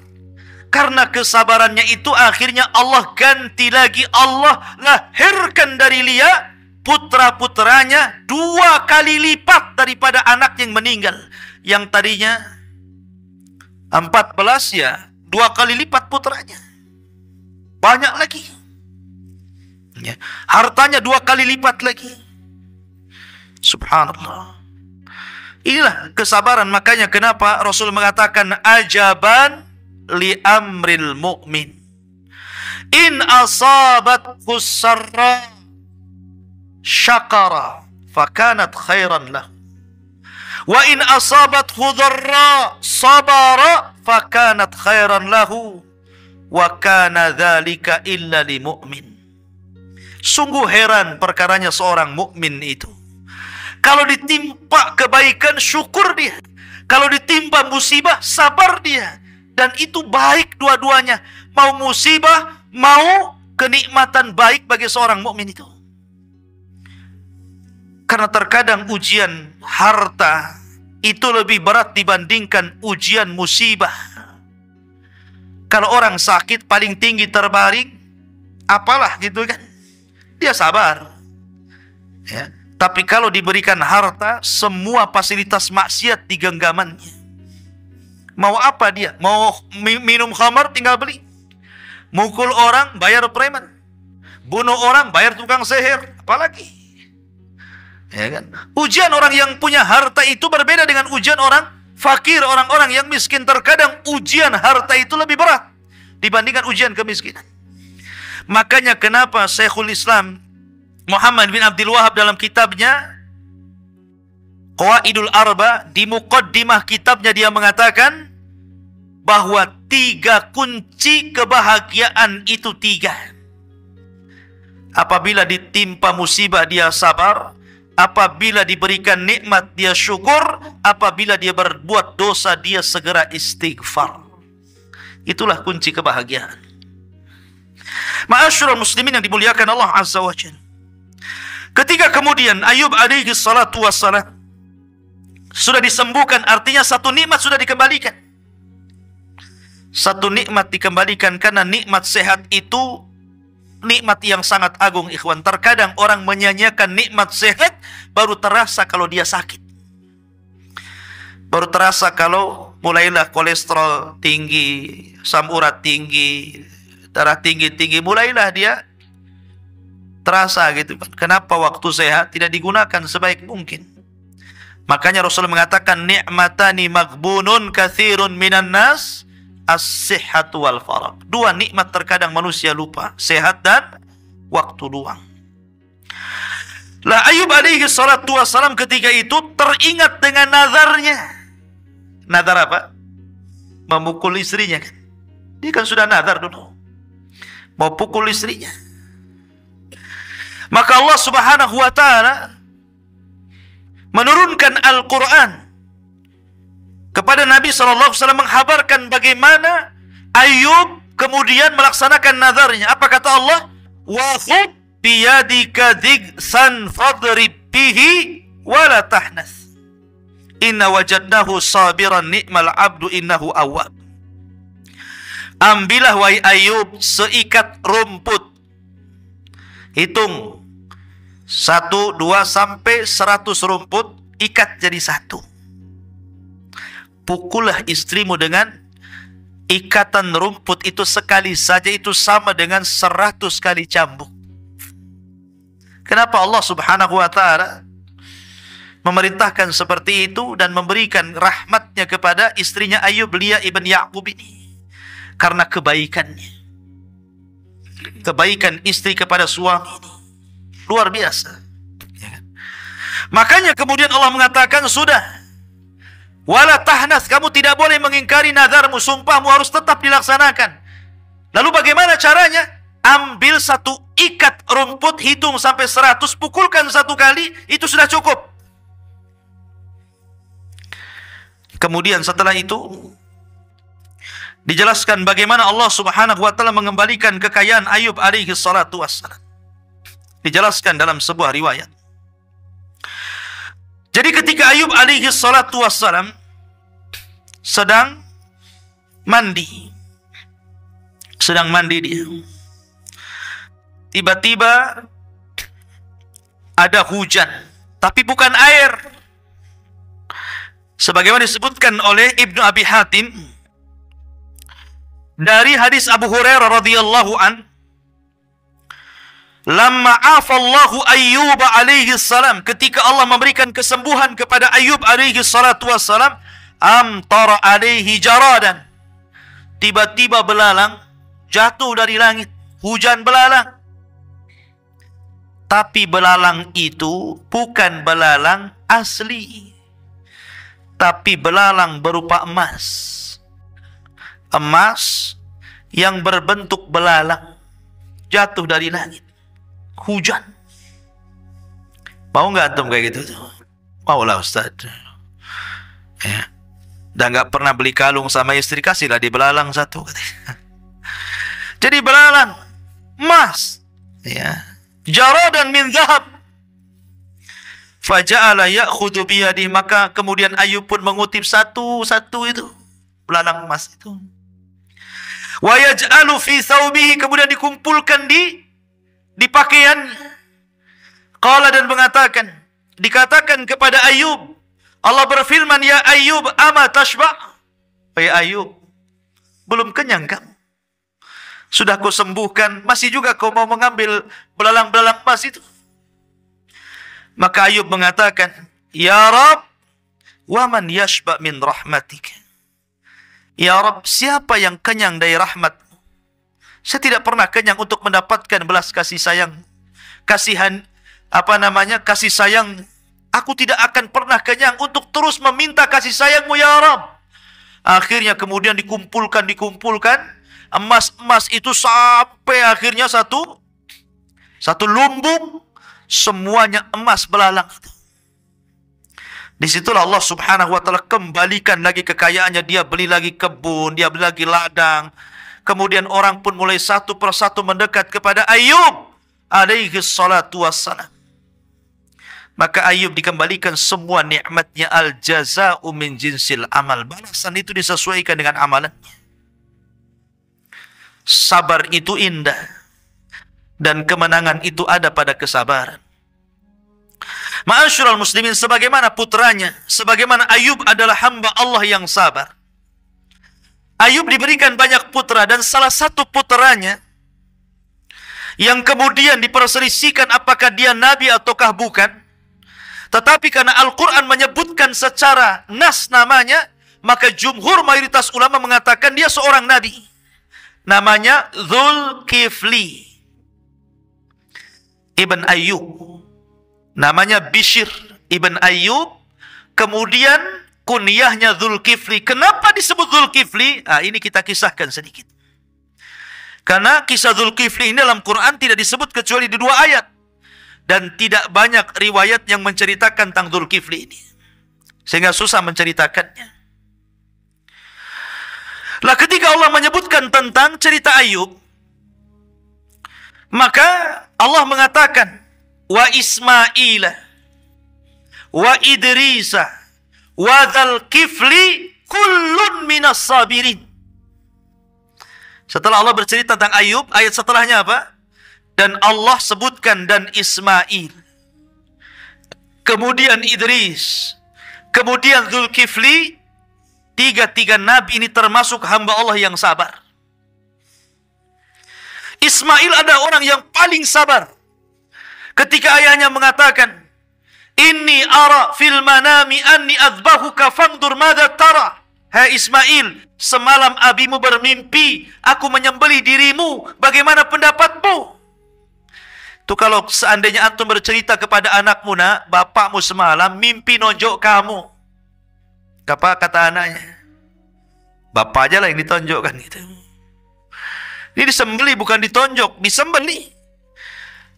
[SPEAKER 1] Karena kesabarannya itu akhirnya Allah ganti lagi. Allah lahirkan dari Lia putra-putranya 2 kali lipat daripada anak yang meninggal. Yang tadinya 14 ya 2 kali lipat putranya. Banyak lagi. Ya. Hartanya 2 kali lipat lagi. Subhanallah. Inilah kesabaran. Makanya kenapa Rasul mengatakan ajaban li amril mu'min. In asabathu sarra syakara fakanat khairan lah. Wa in asabathu dharra sabara fakanat khairan lahu. Wa kana dzalika illa li mu'min. Sungguh heran perkaranya seorang mukmin itu. Kalau ditimpa kebaikan, syukur dia. Kalau ditimpa musibah, sabar dia. Dan itu baik dua-duanya. Mau musibah, mau kenikmatan baik bagi seorang mukmin itu. Karena terkadang ujian harta itu lebih berat dibandingkan ujian musibah. Kalau orang sakit paling tinggi terbaring, apalah gitu kan. Dia sabar. Ya. Tapi kalau diberikan harta, semua fasilitas maksiat di genggamannya. Mau apa dia? Mau minum khamar, tinggal beli. Mukul orang, bayar preman. Bunuh orang, bayar tukang sihir. Apalagi? Ya kan? Ujian orang yang punya harta itu berbeda dengan ujian orang fakir, orang-orang yang miskin. Terkadang ujian harta itu lebih berat dibandingkan ujian kemiskinan. Makanya kenapa Syekhul Islam Muhammad bin Abdul Wahab dalam kitabnya Qawaidul Arba, di muqaddimah kitabnya dia mengatakan bahwa 3 kunci kebahagiaan itu 3. Apabila ditimpa musibah dia sabar, apabila diberikan nikmat dia syukur, apabila dia berbuat dosa dia segera istighfar. Itulah kunci kebahagiaan. Ma'asyiral muslimin yang dimuliakan Allah Azza wa Jalla. Ketika kemudian Ayub alaihi salatu wassalam sudah disembuhkan, artinya satu nikmat sudah dikembalikan. Satu nikmat dikembalikan, karena nikmat sehat itu nikmat yang sangat agung, ikhwan. Terkadang orang menyanyiakan nikmat sehat baru terasa kalau dia sakit. Baru terasa kalau mulailah kolesterol tinggi, asam urat tinggi, darah tinggi-tinggi, mulailah dia terasa gitu kan. Kenapa waktu sehat tidak digunakan sebaik mungkin? Makanya Rasul mengatakan ni'matani maghbunun katsirun minan nas as-sihhatu wal faragh. 2 nikmat terkadang manusia lupa, sehat dan waktu luang. Lah Ayub alaihi salatu wassalam ketika itu teringat dengan nazarnya. Nazar apa? Memukul istrinya kan. Dia kan sudah nazar dulu mau pukul istrinya. Maka Allah Subhanahu wa taala menurunkan Al-Qur'an kepada Nabi sallallahu alaihi wasallam menghabarkan bagaimana Ayub kemudian melaksanakan nazarnya. Apa kata Allah? Wa khudh bi yadika dhigsan fadrib bihi wa la tahnas. Inna wajadnahu sabiran ni'mal 'abdu innahu awwab. Ambillah wahai Ayub seikat rumput. Hitung 1, 2 sampai 100 rumput, ikat jadi 1. Pukullah istrimu dengan ikatan rumput itu sekali saja, itu sama dengan 100 kali cambuk. Kenapa Allah Subhanahu wa taala memerintahkan seperti itu dan memberikan rahmatnya kepada istrinya Ayub, Lia ibn Ya'qub ini? Karena kebaikannya. Kebaikan istri kepada suami ini luar biasa. Makanya kemudian Allah mengatakan, sudah, wala tahnas, kamu tidak boleh mengingkari nazarmu, sumpahmu harus tetap dilaksanakan. Lalu bagaimana caranya? Ambil 1 ikat rumput, hitung sampai 100, pukulkan 1 kali, itu sudah cukup. Kemudian setelah itu dijelaskan bagaimana Allah Subhanahu wa taala mengembalikan kekayaan Ayub alaihi salatu wassalam. Dijelaskan dalam sebuah riwayat. Jadi ketika Ayub alaihi salatu wassalam sedang mandi, sedang mandi dia. Tiba-tiba ada hujan, tapi bukan air. Sebagaimana disebutkan oleh Ibnu Abi Hatim dari hadis Abu Hurairah radhiyallahu an, lamma afallahu Ayyub alaihi salam, ketika Allah memberikan kesembuhan kepada Ayyub alaihi salatu wassalam, amtara alaihi jaradan, tiba-tiba belalang jatuh dari langit, hujan belalang. Tapi belalang itu bukan belalang asli, tapi belalang berupa emas. Emas yang berbentuk belalang jatuh dari langit, hujan. Mau nggak antum kayak gitu? Mau lah Ustaz. Ya. Dan nggak pernah beli kalung sama istri, kasihlah di belalang satu. Jadi belalang emas, ya. Jaradan min zahab. Faja'ala ya'khudhu biyadihi, maka kemudian Ayub pun mengutip satu-satu itu belalang emas itu. Wa yaj'alu fi thawbihi, kemudian dikumpulkan di pakaiannya. Qala, dan mengatakan, dikatakan kepada Ayub, Allah berfirman, ya Ayub, ama tashba'? Ya Ayub, belum kenyang kamu? Sudah kau sembuhkan, masih juga kau mau mengambil belalang-belalang emas itu? Maka Ayub mengatakan, ya Rabb, wa man yashba' min rahmatik. Ya Rabb, siapa yang kenyang dari rahmat-Mu? Saya tidak pernah kenyang untuk mendapatkan belas kasih sayang, kasih sayang. Aku tidak akan pernah kenyang untuk terus meminta kasih sayang-Mu, ya Rabb. Akhirnya kemudian dikumpulkan emas-emas itu sampai akhirnya satu lumbung, semuanya emas belalang. Disitulah Allah subhanahu wa ta'ala kembalikan lagi kekayaannya. Dia beli lagi kebun, dia beli lagi ladang. Kemudian orang pun mulai satu persatu mendekat kepada Ayub alaihi salatu wassalam. Maka Ayub dikembalikan semua nikmatnya. Al jaza'u min jinsil amal, balasan itu disesuaikan dengan amalannya. Sabar itu indah, dan kemenangan itu ada pada kesabaran. Ma'asyiral muslimin, sebagaimana putranya, sebagaimana Ayub adalah hamba Allah yang sabar. Ayub diberikan banyak putra, dan salah satu putranya yang kemudian diperselisihkan apakah dia nabi ataukah bukan, tetapi karena Al-Quran menyebutkan secara nas namanya, maka jumhur mayoritas ulama mengatakan dia seorang nabi. Namanya Dzulkifli ibn Ayyub. Namanya Bishr ibn Ayyub. Kemudian kunyahnya Dzulkifli. Kenapa disebut Dzulkifli? Ini kita kisahkan sedikit. Karena kisah Dzulkifli ini dalam Quran tidak disebut kecuali di 2 ayat. Dan tidak banyak riwayat yang menceritakan tentang Dzulkifli ini, sehingga susah menceritakannya. Lah ketika Allah menyebutkan tentang cerita Ayub, maka Allah mengatakan, wa Ismaila wa Idrisa wa Dzulkifli kullun minas sabirin. Setelah Allah bercerita tentang Ayub, ayat setelahnya apa? Dan Allah sebutkan dan Ismail, kemudian Idris, kemudian Dzulkifli. Tiga nabi ini termasuk hamba Allah yang sabar. Ismail adalah orang yang paling sabar. Ketika ayahnya mengatakan, inni ara fil manami anni adzbahuka fangdur madza tara. Hai Ismail, semalam abimu bermimpi aku menyembelih dirimu, bagaimana pendapatmu? Itu kalau seandainya antum bercerita kepada anakmu, nak, bapakmu semalam mimpi nonjok kamu. Apa kata anaknya? Bapak aja lah yang ditonjokkan gitu. Ini disembeli bukan ditonjok, disembeli.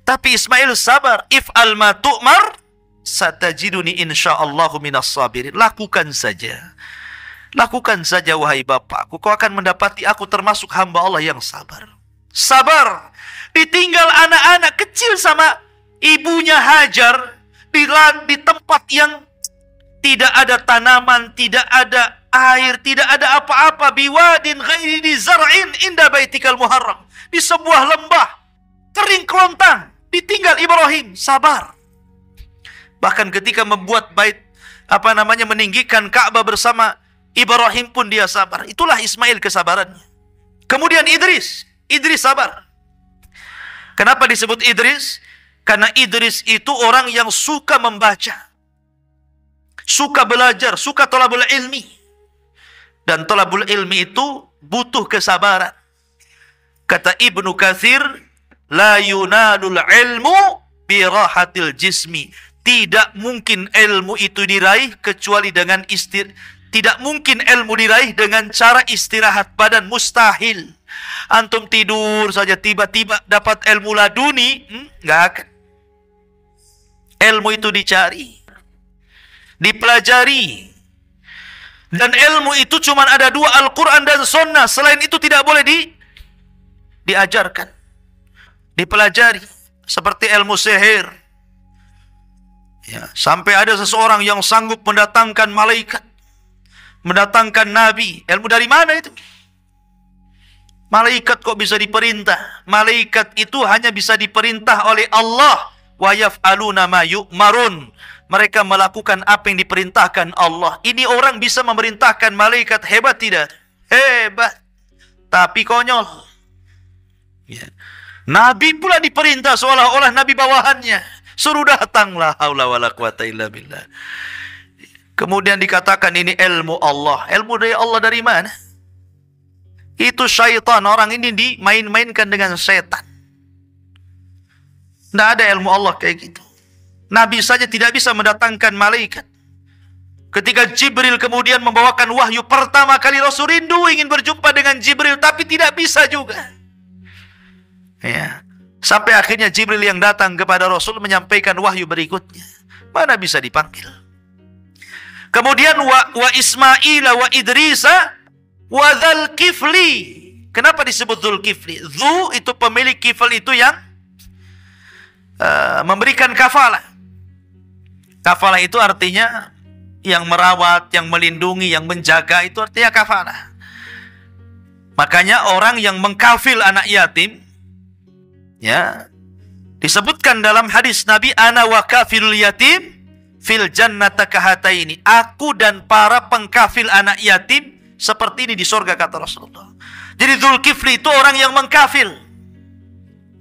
[SPEAKER 1] Tapi Ismail sabar. If'al ma tu'mar satajiduni insyaallahu minas sabirin. Lakukan saja. Lakukan saja wahai bapakku, kau akan mendapati aku termasuk hamba Allah yang sabar. Sabar. Ditinggal anak-anak kecil sama ibunya Hajar di tempat yang tidak ada tanaman, tidak ada air, tidak ada apa-apa. Biwadin ghairi di zar'in inda baitikal muharram. Di sebuah lembah, kering kelontang, ditinggal Ibrahim, sabar. Bahkan ketika membuat meninggikan Ka'bah bersama Ibrahim pun dia sabar. Itulah Ismail kesabarannya. Kemudian Idris sabar. Kenapa disebut Idris? Karena Idris itu orang yang suka membaca, suka belajar, suka thalabul ilmi. Dan thalabul ilmi itu butuh kesabaran. Kata Ibnu Katsir, la yunalul ilmu birahatil jismi. Tidak mungkin ilmu itu diraih kecuali dengan tidak mungkin ilmu diraih dengan cara istirahat badan, mustahil. Antum tidur saja tiba-tiba dapat ilmu laduni, nggak akan. Ilmu itu dicari, dipelajari. Dan ilmu itu cuma ada dua, Al-Quran dan Sunnah. Selain itu tidak boleh diajarkan, dipelajari. Seperti ilmu sihir. Ya, sampai ada seseorang yang sanggup mendatangkan malaikat, mendatangkan nabi. Ilmu dari mana itu? Malaikat kok bisa diperintah? Malaikat itu hanya bisa diperintah oleh Allah. Wa yaf'aluna ma yu'marun. Mereka melakukan apa yang diperintahkan Allah. Ini orang bisa memerintahkan malaikat, hebat tidak? Hebat. Tapi konyol. Ya. Nabi pula diperintah seolah-olah nabi bawahannya. Suruh datanglah, haula wala quwata illa billah. Kemudian dikatakan ini ilmu Allah. Ilmu dari Allah dari mana? Itu syaitan. Orang ini dimain-mainkan dengan setan. Tidak ada ilmu Allah kayak gitu. Nabi saja tidak bisa mendatangkan malaikat. Ketika Jibril kemudian membawakan wahyu pertama kali, Rasul rindu ingin berjumpa dengan Jibril, tapi tidak bisa juga. Ya. Sampai akhirnya Jibril yang datang kepada Rasul menyampaikan wahyu berikutnya. Mana bisa dipanggil? Kemudian wa Ismail wa Idrisa wa Dzul Kifli. Kenapa disebut Dzul Kifli? Dzu itu pemilik, kifl itu yang memberikan kafalah. Kafalah itu artinya yang merawat, yang melindungi, yang menjaga, itu artinya kafalah. Makanya orang yang mengkafil anak yatim, ya, disebutkan dalam hadis Nabi, ana wa kafilul yatim fil jannata kahataini. Aku dan para pengkafil anak yatim seperti ini di surga, kata Rasulullah. Jadi Dzul Kifli itu orang yang mengkafil,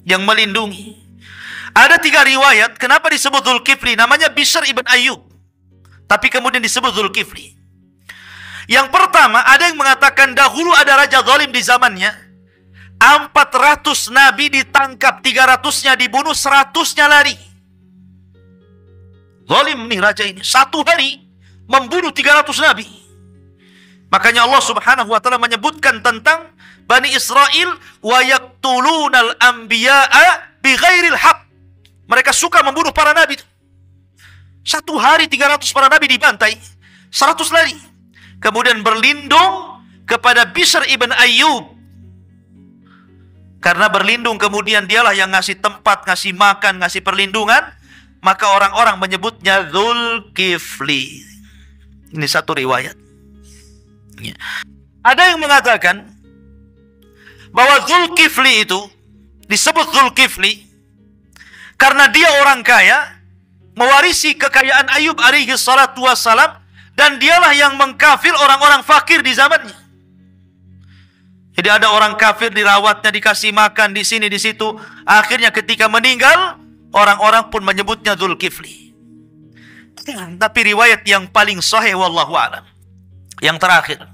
[SPEAKER 1] yang melindungi. Ada 3 riwayat kenapa disebut Dzul Kifli. Namanya Bishr ibn Ayyub, tapi kemudian disebut Dzul Kifli. Yang pertama, ada yang mengatakan dahulu ada raja zalim di zamannya. 400 nabi ditangkap, 300-nya dibunuh, 100-nya lari. Zalim nih raja ini. Satu hari membunuh 300 nabi. Makanya Allah Subhanahu wa taala menyebutkan tentang Bani Israel, wa yaqtulunal anbiya'a bighairil haq. Mereka suka membunuh para nabi. Satu hari 300 para nabi dibantai, 100 lari. Kemudian berlindung kepada Bishr ibn Ayyub. Karena berlindung kemudian dialah yang ngasih tempat, ngasih makan, ngasih perlindungan. Maka orang-orang menyebutnya Dzul Kifli. Ini satu riwayat. Ya. Ada yang mengatakan bahwa Dzul Kifli itu disebut Dzul Kifli karena dia orang kaya, mewarisi kekayaan Ayub alaihi salatu wassalam, dan dialah yang mengkafir orang-orang fakir di zamannya. Jadi ada orang kafir, dirawatnya, dikasih makan di sini di situ. Akhirnya ketika meninggal, orang-orang pun menyebutnya Dzul Kifli. Tapi riwayat yang paling sahih wallahu a'lam, yang terakhir,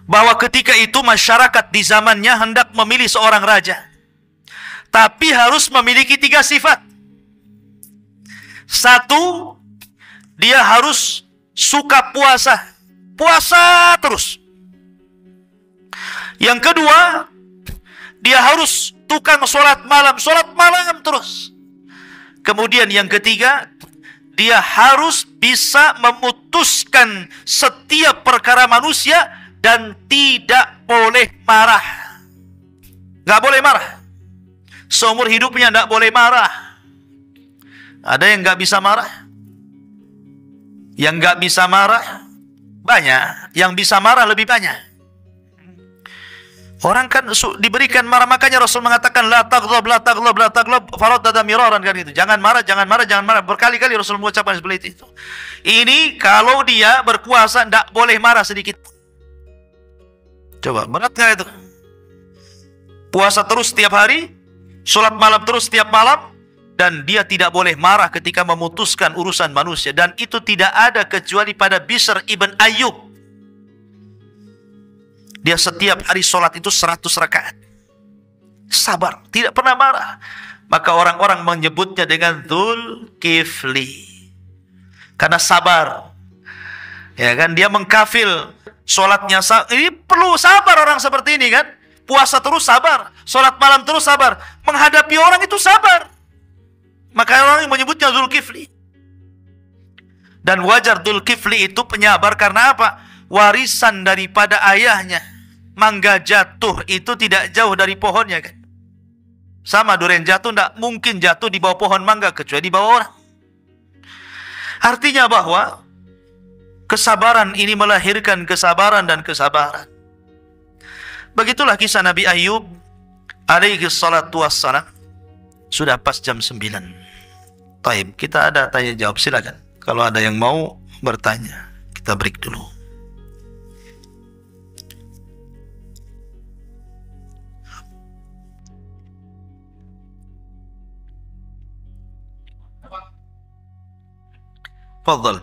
[SPEAKER 1] bahwa ketika itu masyarakat di zamannya hendak memilih seorang raja, tapi harus memiliki 3 sifat. 1, dia harus suka puasa. Puasa terus. Yang kedua, dia harus tukang sholat malam terus. Kemudian yang ketiga, dia harus bisa memutuskan setiap perkara manusia dan tidak boleh marah. Gak boleh marah. Seumur hidupnya tidak boleh marah. Ada yang gak bisa marah. Yang gak bisa marah, banyak, yang bisa marah lebih banyak. Orang kan diberikan marah, makanya Rasul mengatakan la taghdab, la taghdab, la taghdab, faraddada miraran kan gitu. Jangan marah, jangan marah, jangan marah. Berkali-kali Rasul mengucapkan seperti itu. Ini kalau dia berpuasa tidak boleh marah sedikit. Coba, berat nggak itu? Puasa terus setiap hari, sholat malam terus setiap malam, dan dia tidak boleh marah ketika memutuskan urusan manusia. Dan itu tidak ada kecuali pada Bishr ibn Ayyub. Dia setiap hari sholat itu 100 rakaat. Sabar, tidak pernah marah. Maka orang-orang menyebutnya dengan Dzulkifli. Karena sabar. Ya kan, dia mengkafil sholatnya. Ini perlu sabar orang seperti ini kan. Puasa terus sabar, sholat malam terus sabar. Menghadapi orang itu sabar. Maka orang menyebutnya Dzulkifli. Dan wajar Dzulkifli itu penyabar karena apa? Warisan daripada ayahnya. Mangga jatuh itu tidak jauh dari pohonnya kan. Sama durian jatuh tidak mungkin jatuh di bawah pohon mangga kecuali di bawah orang. Artinya bahwa kesabaran ini melahirkan kesabaran dan kesabaran. Begitulah kisah Nabi Ayub alaihi salatu wassalam. Sudah pas jam 9. Taib, kita ada tanya jawab, silakan. Kalau ada yang mau bertanya, kita break dulu. Fadhal.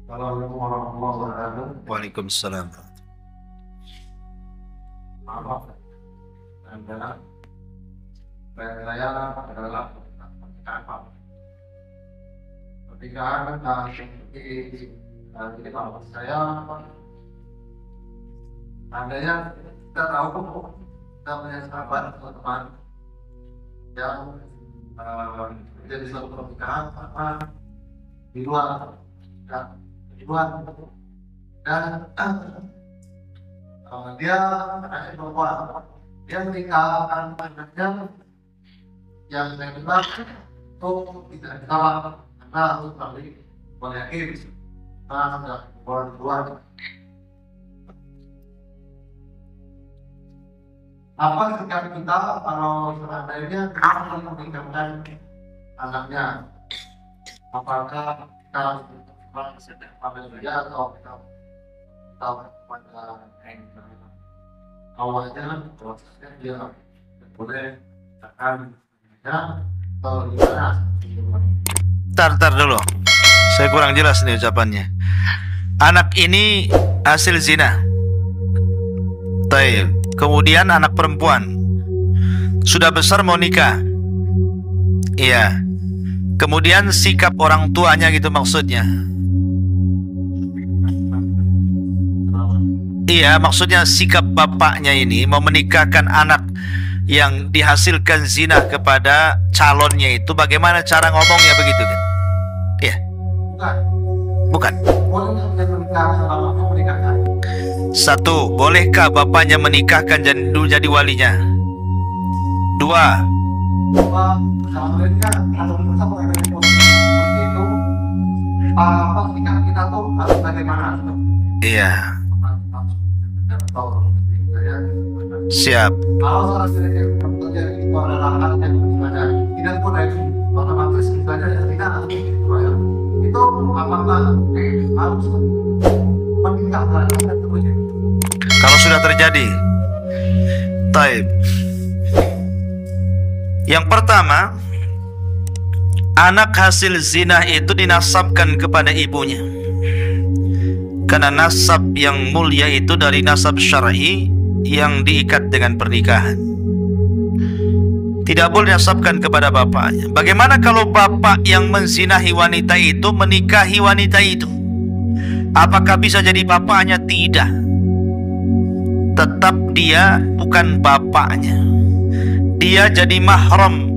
[SPEAKER 2] Assalamualaikum warahmatullahi wabarakatuh.
[SPEAKER 1] Waalaikumsalam.
[SPEAKER 2] Maaf, saya adalah pernikahan. Pernikahan seperti saya, andainya kita tahu kita punya sahabat atau teman yang jadi suatu pernikahan apa di luar dan dia akan bahwa dia meninggalkan anaknya yang saya kenal itu tidak ditawar karena harus balik yakin karena sudah keluar. Apa sikap kita kalau seandainya kita meninggalkan anaknya? Apakah kita pada dia atau kita pada awalnya prosesnya dia boleh akan atau gimana?
[SPEAKER 1] Tar dulu, saya kurang jelas nih ucapannya. Anak ini hasil zina. Taib. Kemudian anak perempuan sudah besar mau nikah. Iya. Kemudian sikap orang tuanya gitu maksudnya. Iya, maksudnya sikap bapaknya ini mau menikahkan anak yang dihasilkan zina kepada calonnya itu, bagaimana cara ngomongnya begitu kan? Iya. Bukan. Satu, bolehkah bapaknya menikahkan dan dulu jadi walinya? Dua, iya. Siap.
[SPEAKER 2] Kalau itu adalah hal yang tidak boleh otomatis misalnya tidak itu apakah harus meninggalkan
[SPEAKER 1] kalau sudah terjadi? Taib. Yang pertama, anak hasil zina itu dinasabkan kepada ibunya. Karena nasab yang mulia itu dari nasab syar'i yang diikat dengan pernikahan. Tidak boleh dinasabkan kepada bapaknya. Bagaimana kalau bapak yang menzinahi wanita itu menikahi wanita itu? Apakah bisa jadi bapaknya? Tidak. Tetap dia bukan bapaknya. Dia jadi mahram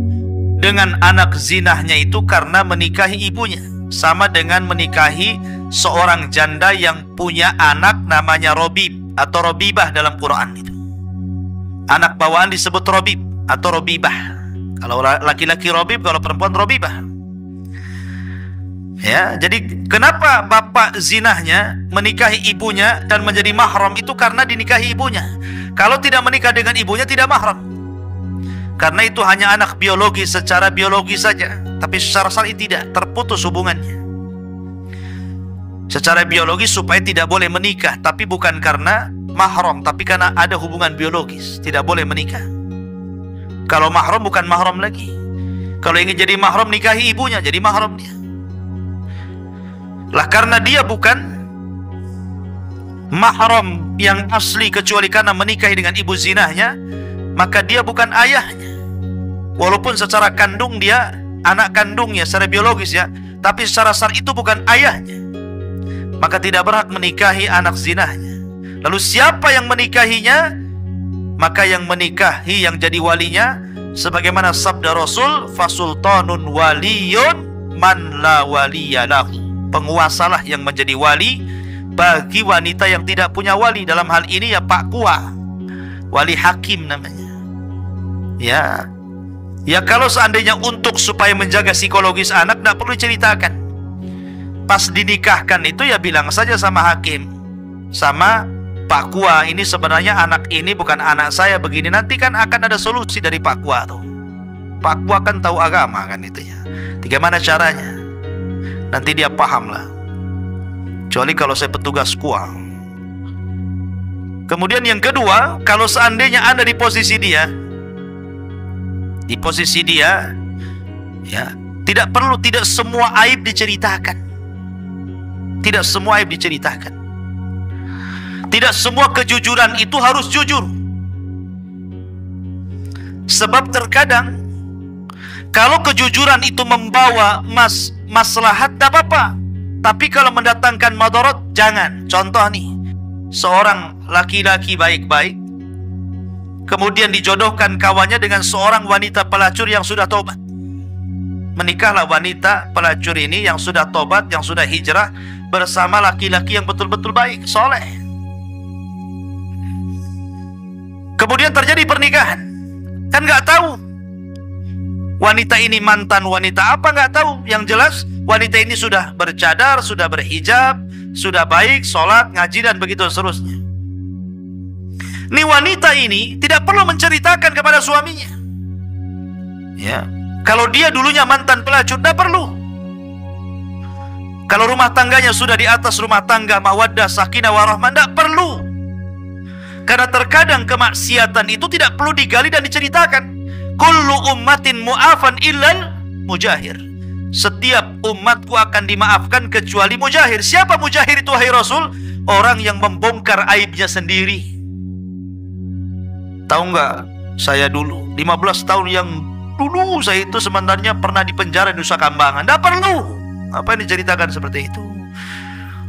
[SPEAKER 1] dengan anak zinahnya itu karena menikahi ibunya. Sama dengan menikahi seorang janda yang punya anak namanya Robib atau Robibah dalam Quran itu. Anak bawaan disebut Robib atau Robibah. Kalau laki-laki Robib, kalau perempuan Robibah. Ya, jadi kenapa bapak zinahnya menikahi ibunya dan menjadi mahram itu karena dinikahi ibunya. Kalau tidak menikah dengan ibunya tidak mahram. Karena itu hanya anak biologi secara biologi saja, tapi secara syar'i tidak, terputus hubungannya. Secara biologi supaya tidak boleh menikah, tapi bukan karena mahram, tapi karena ada hubungan biologis, tidak boleh menikah. Kalau mahram bukan mahram lagi. Kalau ingin jadi mahram nikahi ibunya, jadi mahram dia. Lah karena dia bukan mahram yang asli kecuali karena menikahi dengan ibu zinahnya, maka dia bukan ayahnya. Walaupun secara kandung dia anak kandungnya secara biologis ya, tapi secara syar'i itu bukan ayahnya. Maka tidak berhak menikahi anak zinahnya. Lalu siapa yang menikahinya? Maka yang menikahi, yang jadi walinya, sebagaimana sabda Rasul, fasultanun waliyun man la waliyalahu. Penguasalah yang menjadi wali bagi wanita yang tidak punya wali. Dalam hal ini ya Pak Kua, wali hakim namanya. Ya, ya kalau seandainya untuk supaya menjaga psikologis anak, tidak perlu diceritakan. Pas dinikahkan itu ya bilang saja sama hakim, sama Pak Kua, ini sebenarnya anak ini bukan anak saya begini. Nanti kan akan ada solusi dari Pak Kua tuh. Pak Kua kan tahu agama kan itu ya. Bagaimana caranya? Nanti dia paham lah. Kecuali kalau saya petugas KUA. Kemudian yang kedua, kalau seandainya Anda di posisi dia, ya, tidak perlu, tidak semua aib diceritakan. Tidak semua aib diceritakan. Tidak semua kejujuran itu harus jujur. Sebab terkadang kalau kejujuran itu membawa maslahat, tidak apa-apa. Tapi kalau mendatangkan madarat, jangan. Contoh nih, seorang laki-laki baik-baik, kemudian dijodohkan kawannya dengan seorang wanita pelacur yang sudah tobat. Menikahlah wanita pelacur ini yang sudah tobat, yang sudah hijrah, bersama laki-laki yang betul-betul baik, soleh. Kemudian terjadi pernikahan. Kan nggak tahu wanita ini mantan wanita apa, nggak tahu. Yang jelas wanita ini sudah bercadar, sudah berhijab, sudah baik, sholat, ngaji, dan begitu seterusnya. Nih wanita ini tidak perlu menceritakan kepada suaminya. Ya, kalau dia dulunya mantan pelacur, tidak perlu. Kalau rumah tangganya sudah di atas rumah tangga, mawaddah, sakinah, warahmah, tidak perlu. Karena terkadang kemaksiatan itu tidak perlu digali dan diceritakan. Kullu ummatin mu'afan illal mujahir. Setiap umatku akan dimaafkan kecuali mujahir. Siapa mujahir itu wahai Rasul? Orang yang membongkar aibnya sendiri. Tahu nggak? Saya dulu 15 tahun yang dulu saya itu sebenarnya pernah di penjara di Nusa Kambangan. Nggak perlu. Apa yang diceritakan seperti itu?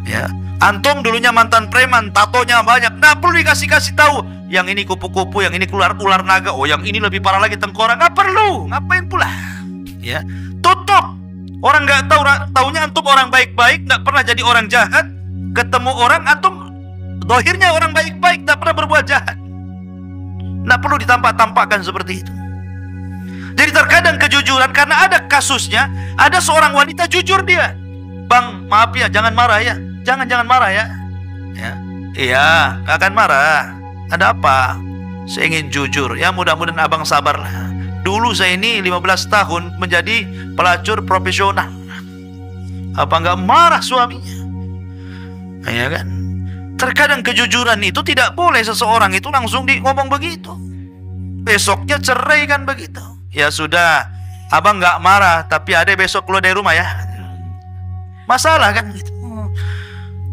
[SPEAKER 1] Ya, antum dulunya mantan preman, tatonya banyak. Nggak perlu dikasih tahu. Yang ini kupu-kupu, yang ini ular naga, oh yang ini lebih parah lagi tengkorak. Nggak perlu, ngapain pula? Ya, tutup. Orang nggak tahu, taunya antum orang baik-baik, nggak pernah jadi orang jahat. Ketemu orang antum, dohirnya orang baik-baik, nggak pernah berbuat jahat. Nggak perlu ditampak-tampakkan seperti itu. Jadi terkadang kejujuran, karena ada kasusnya, ada seorang wanita jujur dia. Bang, maaf ya, jangan marah ya, jangan marah ya. Ya, iya, nggak akan marah. Ada apa? Saya ingin jujur. Ya mudah-mudahan abang sabarlah. Dulu saya ini 15 tahun menjadi pelacur profesional. Apa nggak marah suaminya? Ya kan? Terkadang kejujuran itu tidak boleh seseorang itu langsung ngomong begitu. Besoknya cerai kan begitu. Ya sudah, abang nggak marah, tapi ada besok keluar dari rumah ya. Masalah kan gitu.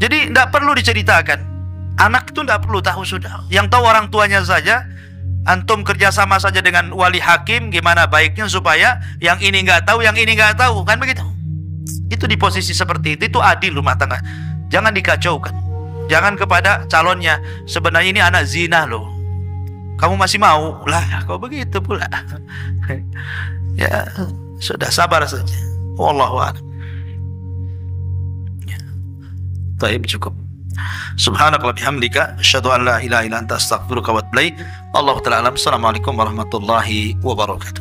[SPEAKER 1] Jadi tidak perlu diceritakan. Anak itu tidak perlu tahu sudah. Yang tahu orang tuanya saja. Antum kerjasama saja dengan wali hakim, gimana baiknya supaya yang ini nggak tahu, yang ini nggak tahu, kan begitu? Itu di posisi seperti itu adil rumah tangga. Jangan dikacaukan. Jangan kepada calonnya, sebenarnya ini anak zina loh. Kamu masih mau? Lah, kok begitu pula? Ya, sudah sabar saja. Wallahu a'lam. Ya. Baik, cukup. Subhanallah bihamdika asyhadu an la ilaha illa anta astaghfiruka wa atubu ilaik. Allahu ta'ala alam. Assalamualaikum warahmatullahi wabarakatuh.